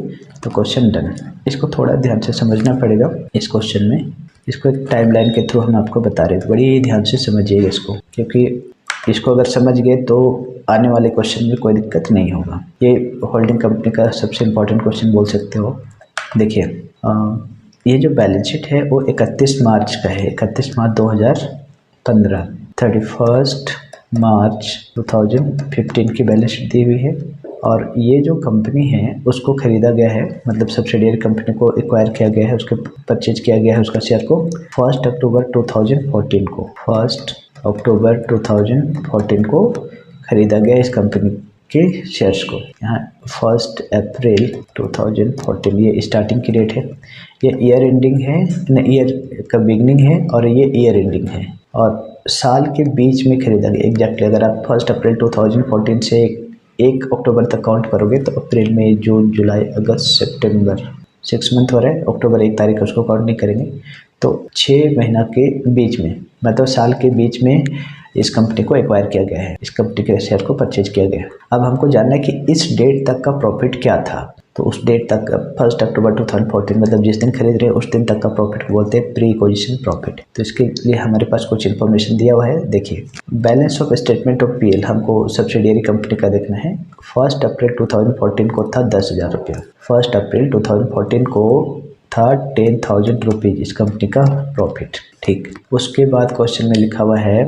तो क्वेश्चन डन। इसको थोड़ा ध्यान से समझना पड़ेगा इस क्वेश्चन में। इसको एक टाइमलाइन के थ्रू हम आपको बता रहे हैं, बड़ी ध्यान से समझिएगा इसको, क्योंकि इसको अगर समझ गए तो आने वाले क्वेश्चन में कोई दिक्कत नहीं होगा। ये होल्डिंग कंपनी का सबसे इम्पोर्टेंट क्वेश्चन बोल सकते हो। देखिए ये जो बैलेंस शीट है वो 31 मार्च का है, 31 मार्च 2015, 31 मार्च 2015 की बैलेंस शीट दी हुई है। और ये जो कंपनी है उसको खरीदा गया है, मतलब सब्सिडियरी कंपनी को एक्वायर किया गया है, उसके परचेज किया गया है उसका शेयर को 1 अक्टूबर 2014 को, 1 अक्टूबर 2014 को खरीदा गया इस कंपनी के शेयर्स को। यहाँ 1 अप्रैल 2014 ये स्टार्टिंग की डेट है, ये ईयर एंडिंग है न, ईयर का बिगनिंग है और ये ईयर एंडिंग है, और साल के बीच में खरीदा गया एग्जैक्टली। अगर आप 1 अप्रैल 2014 से 1 अक्टूबर तक काउंट करोगे तो अप्रैल, मई, जून, जुलाई, अगस्त, सितंबर 6 मंथ हो रहा है। अक्टूबर 1 तारीख उसको काउंट नहीं करेंगे, तो 6 महीना के बीच में, मतलब साल के बीच में इस कंपनी को एक्वायर किया गया है, इस कंपनी के शेयर को परचेज किया गया है। अब हमको जानना है कि इस डेट तक का प्रॉफिट क्या था। तो उस डेट तक 1 अक्टूबर 2014 मतलब जिस दिन खरीद रहे हैं उस दिन तक का प्रॉफिट को बोलते हैं प्री एक्विजिशन प्रॉफिट। तो इसके लिए हमारे पास कुछ इन्फॉर्मेशन दिया हुआ है। देखिए balance of statement of PL हमको सब्सिडियरी कंपनी का देखना है। 1 अप्रैल 2014 को था 10,000 रुपया, 1 अप्रैल 2014 को था 10,000 रुपीज़ इस कंपनी का प्रॉफिट। ठीक, उसके बाद क्वेश्चन में लिखा हुआ है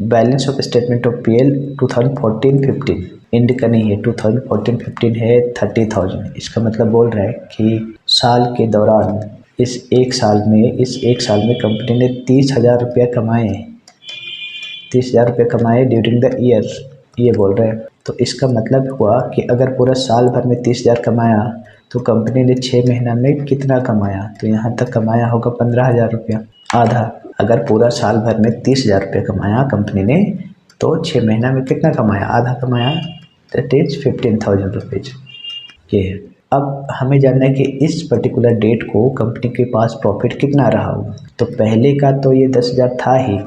balance of statement of PL 2014-15, end का नहीं है, 2014-15 है 30,000। इसका मतलब बोल रहा है कि साल के दौरान इस एक साल में कंपनी ने 30,000 रुपया कमाए, 30,000 रुपये कमाए ड्यूरिंग द ईयर, ये बोल रहे हैं। तो इसका मतलब हुआ कि अगर पूरा साल भर में 30,000 कमाया तो कंपनी ने 6 महीना में कितना कमाया, तो यहाँ तक कमाया होगा 15,000 रुपया, आधा। अगर पूरा साल भर में 30,000 रुपये कमाया कंपनी ने तो 6 महीना में कितना कमाया, आधा कमाया, दैट इज 15,000 रुपीज़। ये है। अब हमें जानना है कि इस पर्टिकुलर डेट को कंपनी के पास प्रॉफिट कितना रहा होगा। तो पहले का तो ये 10,000 था ही,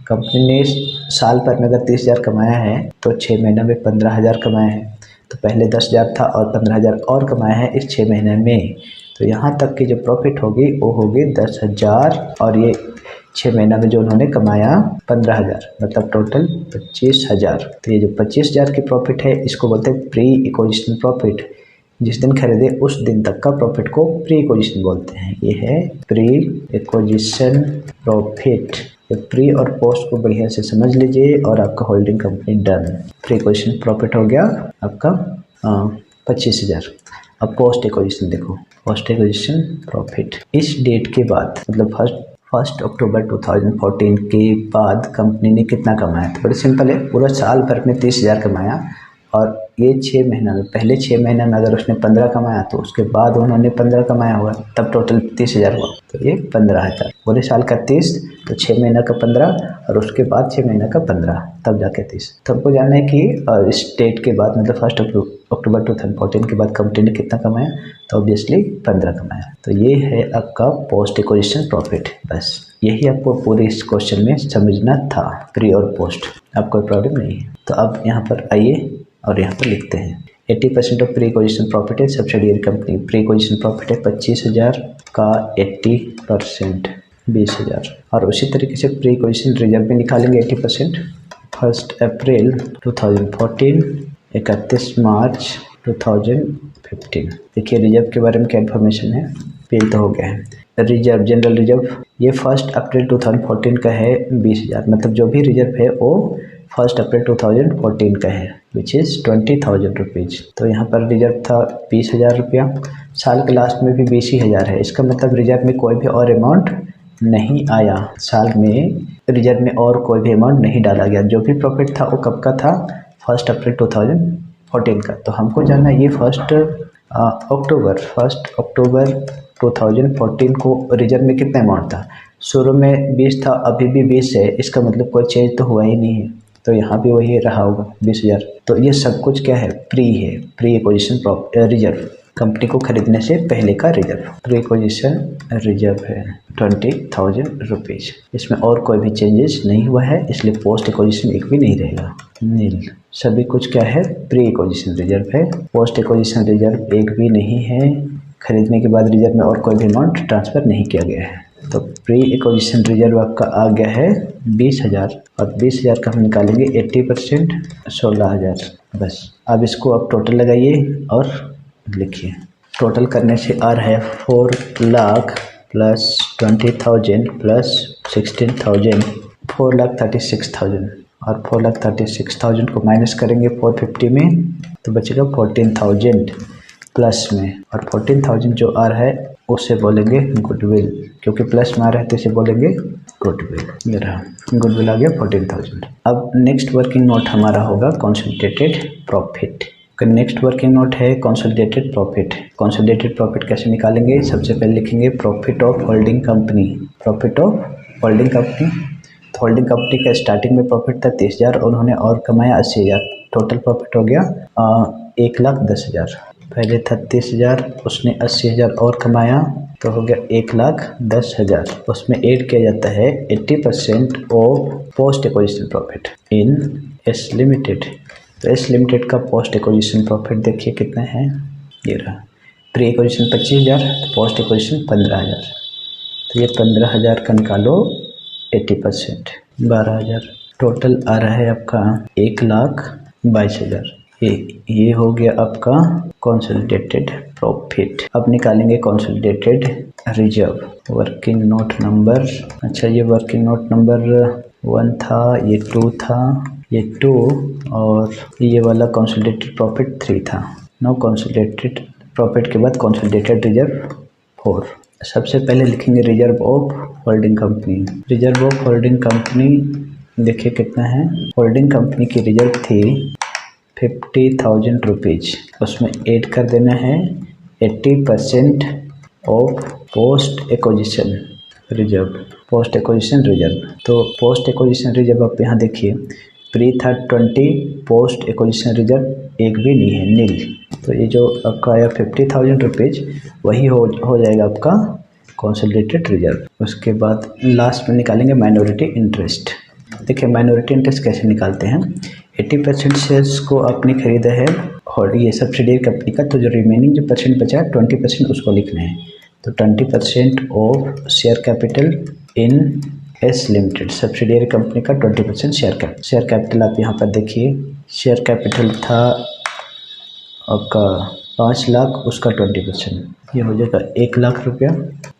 कंपनी ने साल भर में अगर 30,000 कमाया है तो 6 महीना में 15,000 कमाया है। तो पहले 10,000 था और 15,000 और कमाया है इस 6 महीने में, तो यहाँ तक की जो प्रॉफिट होगी वो होगी 10,000, और ये 6 महीना में जो उन्होंने कमाया 15,000, मतलब टोटल 25,000। तो ये जो 25,000 की प्रॉफिट है इसको बोलते हैं प्री एक्विजिशन प्रॉफिट। जिस दिन खरीदे उस दिन तक का प्रॉफिट को प्री एक्विजिशन बोलते हैं। ये है प्री एक्विजिशन प्रॉफिट। तो प्री और पोस्ट को बढ़िया से समझ लीजिए और आपका holding company done. Pre acquisition profit हो गया आपका 25,000। अब पोस्ट एक्विजिशन देखो, पोस्ट एक्विजिशन प्रॉफिट इस डेट के बाद, मतलब 1 अक्टूबर 2014 के बाद कंपनी ने कितना कमाया। तो बड़ी सिंपल है, पूरा साल भर में 30,000 कमाया, और ये 6 महीना में, पहले 6 महीना में अगर उसने 15 कमाया तो उसके बाद उन्होंने 15 कमाया हुआ, तब टोटल 30,000 हुआ। तो ये 15,000, पूरे साल का 30, तो 6 महीना का 15, और उसके बाद 6 महीना का 15, तब जाके 30। तो हमको जानना है कि इस डेट के बाद, मतलब 1 अक्टूबर 2014 के बाद कंपनी ने कितना कमाया, तो ऑब्वियसली 15 कमाया। तो ये है आपका पोस्ट एक्विजिशन प्रॉफिट। बस यही आपको पूरे इस क्वेश्चन में समझना था, प्री और पोस्ट। अब कोई प्रॉब्लम नहीं है। तो अब यहाँ पर आइए और यहाँ पर लिखते हैं 80% ऑफ प्री एक्विजिशन प्रॉफिट है subsidiary company. Pre acquisition profit है 25,000 का 80% 20,000। और उसी तरीके से प्री एक्विजिशन रिजर्व में निकालेंगे 80%। 1 अप्रैल 2014, 31 मार्च 2015। देखिए रिजर्व के बारे में क्या इन्फॉर्मेशन है, पेल तो हो गया है। रिजर्व, जनरल रिजर्व, ये 1 अप्रैल 2014 का है 20,000, मतलब जो भी रिजर्व है वो 1 अप्रैल 2014 का है, विच इज़ 20,000 रुपीज़। तो यहाँ पर रिजर्व था 20,000 रुपया, साल के लास्ट में भी 20,000 है। इसका मतलब रिजर्व में कोई भी और अमाउंट नहीं आया, साल में रिजर्व में और कोई भी अमाउंट नहीं डाला गया। जो भी प्रॉफिट था वो कब का था, 1 अप्रैल 2014 का। तो हमको जानना है ये 1 अक्टूबर 1 अक्टूबर 2014 को रिजर्व में कितना अमाउंट था? शुरू में 20 था, अभी भी 20 है, इसका मतलब कोई चेंज तो हुआ ही नहीं है, तो यहाँ भी वही रहा होगा 20,000। तो ये सब कुछ क्या है? प्री है, प्री एक्विजिशन रिजर्व, कंपनी को खरीदने से पहले का रिजर्व, प्री एक्विजिशन रिजर्व है 20,000 रुपीज़। इसमें और कोई भी चेंजेस नहीं हुआ है, इसलिए पोस्ट एक्विजिशन एक भी नहीं रहेगा, नील। सभी कुछ क्या है? प्री एक्विजिशन रिजर्व है, पोस्ट एक्विजिशन रिजर्व एक भी नहीं है, खरीदने के बाद रिजर्व में और कोई भी अमाउंट ट्रांसफ़र नहीं किया गया है। तो प्री एक्विजिशन रिजर्व आपका आ गया है 20,000, और 20,000 का हम निकालेंगे 80%, 16,000। बस अब इसको आप टोटल लगाइए और लिखिए। टोटल करने से आ रहा है 4 लाख प्लस 20,000 प्लस 16,000, 4,36,000, और 4,36,000 को माइनस करेंगे 450 में तो बचेगा 14,000 प्लस में, और 14,000 जो आ रहा है उसे बोलेंगे गुडविल, क्योंकि प्लस में आ रहा है तो इसे बोलेंगे गुडविल। ये रहा, गुडविल आ गया 14,000। अब नेक्स्ट वर्किंग नोट हमारा होगा consolidated profit. Next working note है कंसोलिडेटेड प्रॉफिट। कंसोलिडेटेड प्रॉफिट कैसे निकालेंगे? सबसे पहले लिखेंगे profit of holding company, profit of holding company. तो होल्डिंग कंपनी का स्टार्टिंग में प्रॉफिट था 30,000 और उन्होंने और कमाया 80,000, टोटल प्रॉफिट हो गया 1,10,000। पहले था 30,000, उसने 80,000 और कमाया तो हो गया 1,10,000। उसमें ऐड किया जाता है 80% of post acquisition profit in S limited. तो एस लिमिटेड का पोस्ट एक्विजिशन प्रॉफिट देखिए कितना है, ये रहा। प्री एक्विजिशन 25,000, तो पोस्ट एक्विजिशन 15,000, तो ये 15,000 का निकालो 80%, 12,000। टोटल आ रहा है आपका 1,22,000। ये हो गया आपका कंसोलिडेटेड प्रॉफिट। अब निकालेंगे consolidated reserve. Working note number, अच्छा ये वर्किंग नोट नंबर 1 था, ये 2 था, ये 2, और ये वाला कंसोलिडेटेड प्रॉफिट 3 था। नो कंसोलिडेटेड प्रॉफिट के बाद कंसोलिडेटेड रिजर्व 4। सबसे पहले लिखेंगे reserve of holding company. Reserve of holding company देखिए कितना है। होल्डिंग कंपनी की रिजर्व थी 50,000 रुपीज़, उसमें ऐड कर देना है 80% of post acquisition reserve, post acquisition reserve. तो पोस्ट एक्विजिशन रिजर्व आप यहाँ देखिए, प्री था 20, पोस्ट एक्विजिशन रिजर्व एक भी नहीं है, नील। तो ये जो आपका आया 50,000 रुपीज़ वही हो जाएगा आपका कंसोलिडेटेड रिजर्व। उसके बाद लास्ट में निकालेंगे माइनॉरिटी इंटरेस्ट। देखिए माइनॉरिटी इंटरेस्ट कैसे निकालते हैं। 80% शेयर्स को आपने खरीदा है और ये सब्सिडियरी कंपनी का, तो जो रिमेनिंग जो परसेंट बचा है 20% उसको लिखना है। तो 20% of share capital in S limited, subsidiary company का 20% शेयर कैपिटल आप यहाँ पर देखिए, शेयर कैपिटल था आपका 5 लाख, उसका 20%, ये हो जाएगा 1 लाख रुपया।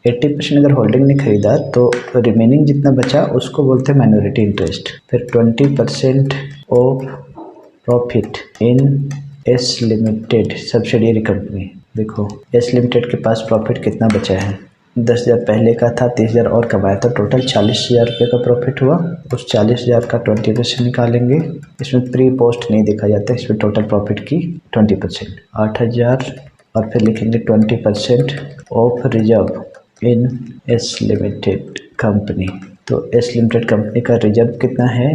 80% अगर होल्डिंग ने खरीदा तो रिमेनिंग जितना बचा उसको बोलते हैं माइनॉरिटी इंटरेस्ट। फिर 20% of profit in S limited subsidiary company. देखो एस लिमिटेड के पास प्रॉफिट कितना बचा है, 10,000 पहले का था, 30,000 और कमाया, तो टोटल 40,000 रुपये का प्रॉफिट हुआ। उस 40,000 का 20% निकालेंगे। इसमें प्री पोस्ट नहीं देखा जाता, इसमें टोटल प्रॉफिट की 20%, 8,000, और फिर लिखेंगे 20% of reserve in S limited company. तो एस लिमिटेड कंपनी का रिजर्व कितना है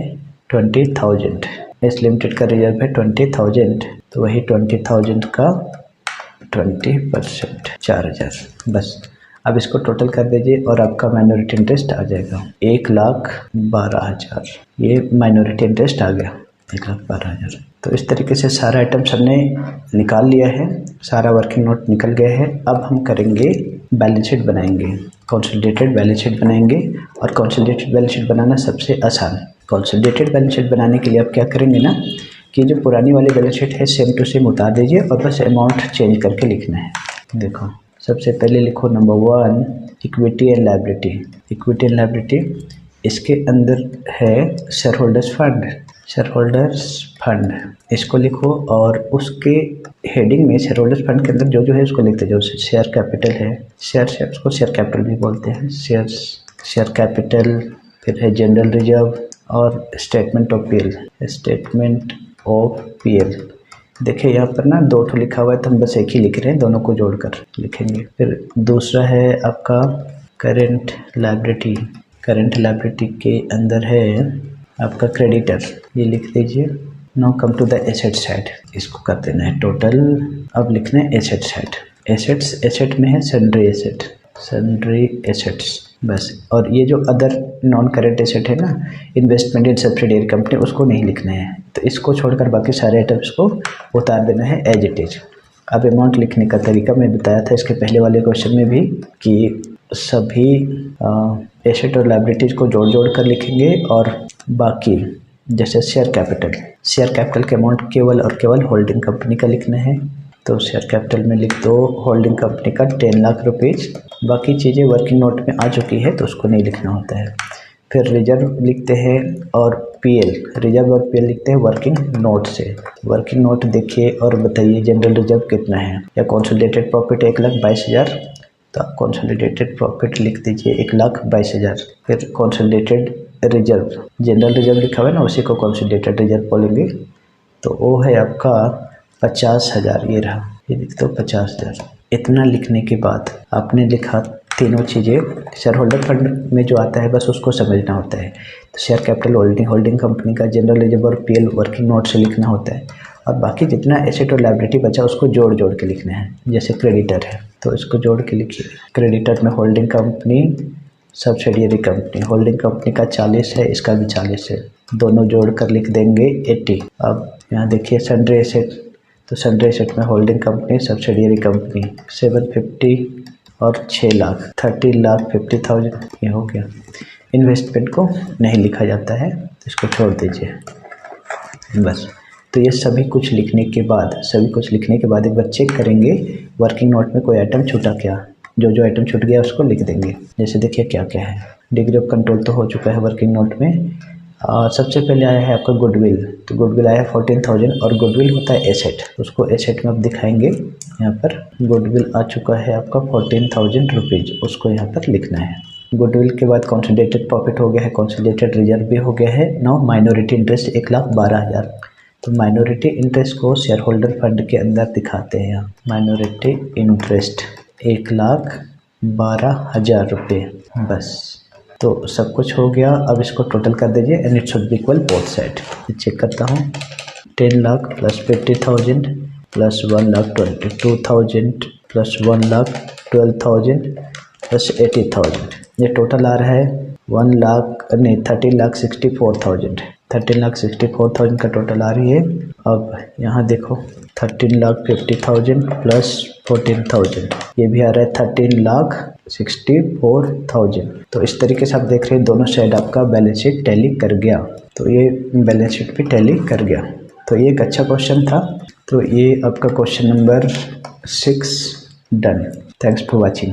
20,000, एस लिमिटेड का रिजर्व है 20,000, तो वही 20,000 का 20%, 4,000। बस अब इसको टोटल कर दीजिए और आपका माइनॉरिटी इंटरेस्ट आ जाएगा 1,12,000। ये माइनॉरिटी इंटरेस्ट आ गया 1,12,000। तो इस तरीके से सारा आइटम सबने निकाल लिया है, सारा वर्किंग नोट निकल गया है। अब हम करेंगे बैलेंस शीट बनाएंगे, कंसोलिडेटेड बैलेंस शीट बनाएंगे। और कंसोलिडेटेड बैलेंस शीट बनाना सबसे आसान। कंसोलिडेटेड बैलेंस शीट बनाने के लिए आप क्या करेंगे ना कि जो पुरानी वाली बैलेंस शीट है सेम टू सेम उतार दीजिए और बस अमाउंट चेंज करके लिखना है। देखो सबसे पहले लिखो number 1 equity and liability. Equity and liability, इसके अंदर है share holders fund, share holders fund इसको लिखो, और उसके हेडिंग में शेयर होल्डर्स फंड के अंदर जो जो है उसको लिखते जाओ। शेयर कैपिटल है, शेयर उसको शेयर कैपिटल भी बोलते हैं, शेयर कैपिटल, फिर है जनरल रिजर्व और statement of PL, statement of PL. देखिए यहाँ पर ना 2 ठो लिखा हुआ है तो हम बस एक ही लिख रहे हैं, दोनों को जोड़कर लिखेंगे। फिर दूसरा है आपका करेंट लायबिलिटी। करेंट लायबिलिटी के अंदर है आपका क्रेडिटर, ये लिख दीजिए। Now come to the asset side, इसको कर देना है टोटल। अब लिखना है एसेट साइड। एसेट्स, एसेट में है सन्ड्री एसेट, सन्ड्री एसेट्स बस। और ये जो अदर नॉन करेंट एसेट है ना, इन्वेस्टमेंट इन सब्सिडियरी कंपनी, उसको नहीं लिखना है। तो इसको छोड़कर बाकी सारे आइटम्स को उतार देना है एज इट इज। अब अमाउंट लिखने का तरीका मैं बताया था इसके पहले वाले क्वेश्चन में भी कि सभी एसेट और लायबिलिटीज़ को जोड़ जोड़ कर लिखेंगे, और बाकी जैसे शेयर कैपिटल के अमाउंट केवल और केवल होल्डिंग कंपनी का लिखना है। तो शेयर कैपिटल में लिख दो होल्डिंग कंपनी का 10 लाख रुपीज़। बाकी चीज़ें वर्किंग नोट में आ चुकी है तो उसको नहीं लिखना होता है। फिर रिजर्व लिखते हैं और पीएल, रिजर्व और पीएल लिखते हैं वर्किंग नोट से। वर्किंग नोट देखिए और बताइए जनरल रिजर्व कितना है, या कंसोलिडेटेड प्रॉफिट 1,22,000, तो आप कंसोलिडेटेड प्रॉफिट लिख दीजिए 1,22,000। फिर कंसोलिडेटेड रिजर्व, जनरल रिजर्व लिखा हुआ है ना, उसी को कंसोलिडेटेड रिजर्व बोलेंगे। तो वो है आपका 50,000, ये रहा, ये लिख दो 50,000। इतना लिखने के बाद आपने लिखा तीनों चीज़ें। शेयर होल्डर फंड में जो आता है बस उसको समझना होता है। तो शेयर कैपिटल होल्डिंग कंपनी का जनरल रिजर्व और पीएल वर्किंग नोट से लिखना होता है, और बाकी जितना एसेट और लायबिलिटी बचा उसको जोड़ जोड़ के लिखना है। जैसे क्रेडिटर है तो इसको जोड़ के लिखिए। क्रेडिटर में holding company subsidiary company, holding company का 40 है, इसका भी 40 है, दोनों जोड़ कर लिख देंगे 80। अब यहाँ देखिए सन्ड्री एसेट, तो सन्ड्री एसेट में होल्डिंग कंपनी सब्सिडियरी कंपनी 750 और 6 लाख 30,50,000, ये हो गया। इन्वेस्टमेंट को नहीं लिखा जाता है तो इसको छोड़ दीजिए बस। तो ये सभी कुछ लिखने के बाद एक बार चेक करेंगे वर्किंग नोट में कोई आइटम छूटा क्या। जो आइटम छूट गया उसको लिख देंगे। जैसे देखिए क्या क्या है। डिग्री ऑफ कंट्रोल तो हो चुका है वर्किंग नोट में। सबसे पहले आया है आपका गुडविल, तो गुडविल आया है 14,000, और गुडविल होता है एसेट, उसको एसेट में आप दिखाएंगे। यहाँ पर गुडविल आ चुका है आपका 14,000 रुपीज़, उसको यहाँ पर लिखना है। गुडविल के बाद कंसोलिडेटेड प्रॉफिट हो गया है, कंसोलिडेटेड रिजर्व भी हो गया है। नाउ माइनॉरिटी इंटरेस्ट 1,12,000, तो माइनॉरिटी इंटरेस्ट को शेयर होल्डर फंड के अंदर दिखाते हैं। यहाँ माइनॉरिटी इंटरेस्ट 1,12,000 रुपये बस। तो सब कुछ हो गया। अब इसको टोटल कर दीजिए and it should be equal both side. Check करता हूँ, 10 lakh plus 50,000 plus 1,22,000 plus 1,12,000 plus 80,000, ये टोटल आ रहा है 13,64,000। 13,64,000 का टोटल आ रही है। अब यहाँ देखो 13,50,000 प्लस 14,000, ये भी आ रहा है 13,64,000। तो इस तरीके से आप देख रहे हैं दोनों साइड आपका बैलेंस शीट टैली कर गया। तो ये बैलेंस शीट भी टैली कर गया। तो ये एक अच्छा क्वेश्चन था। तो ये आपका question number 6 done. Thanks for watching.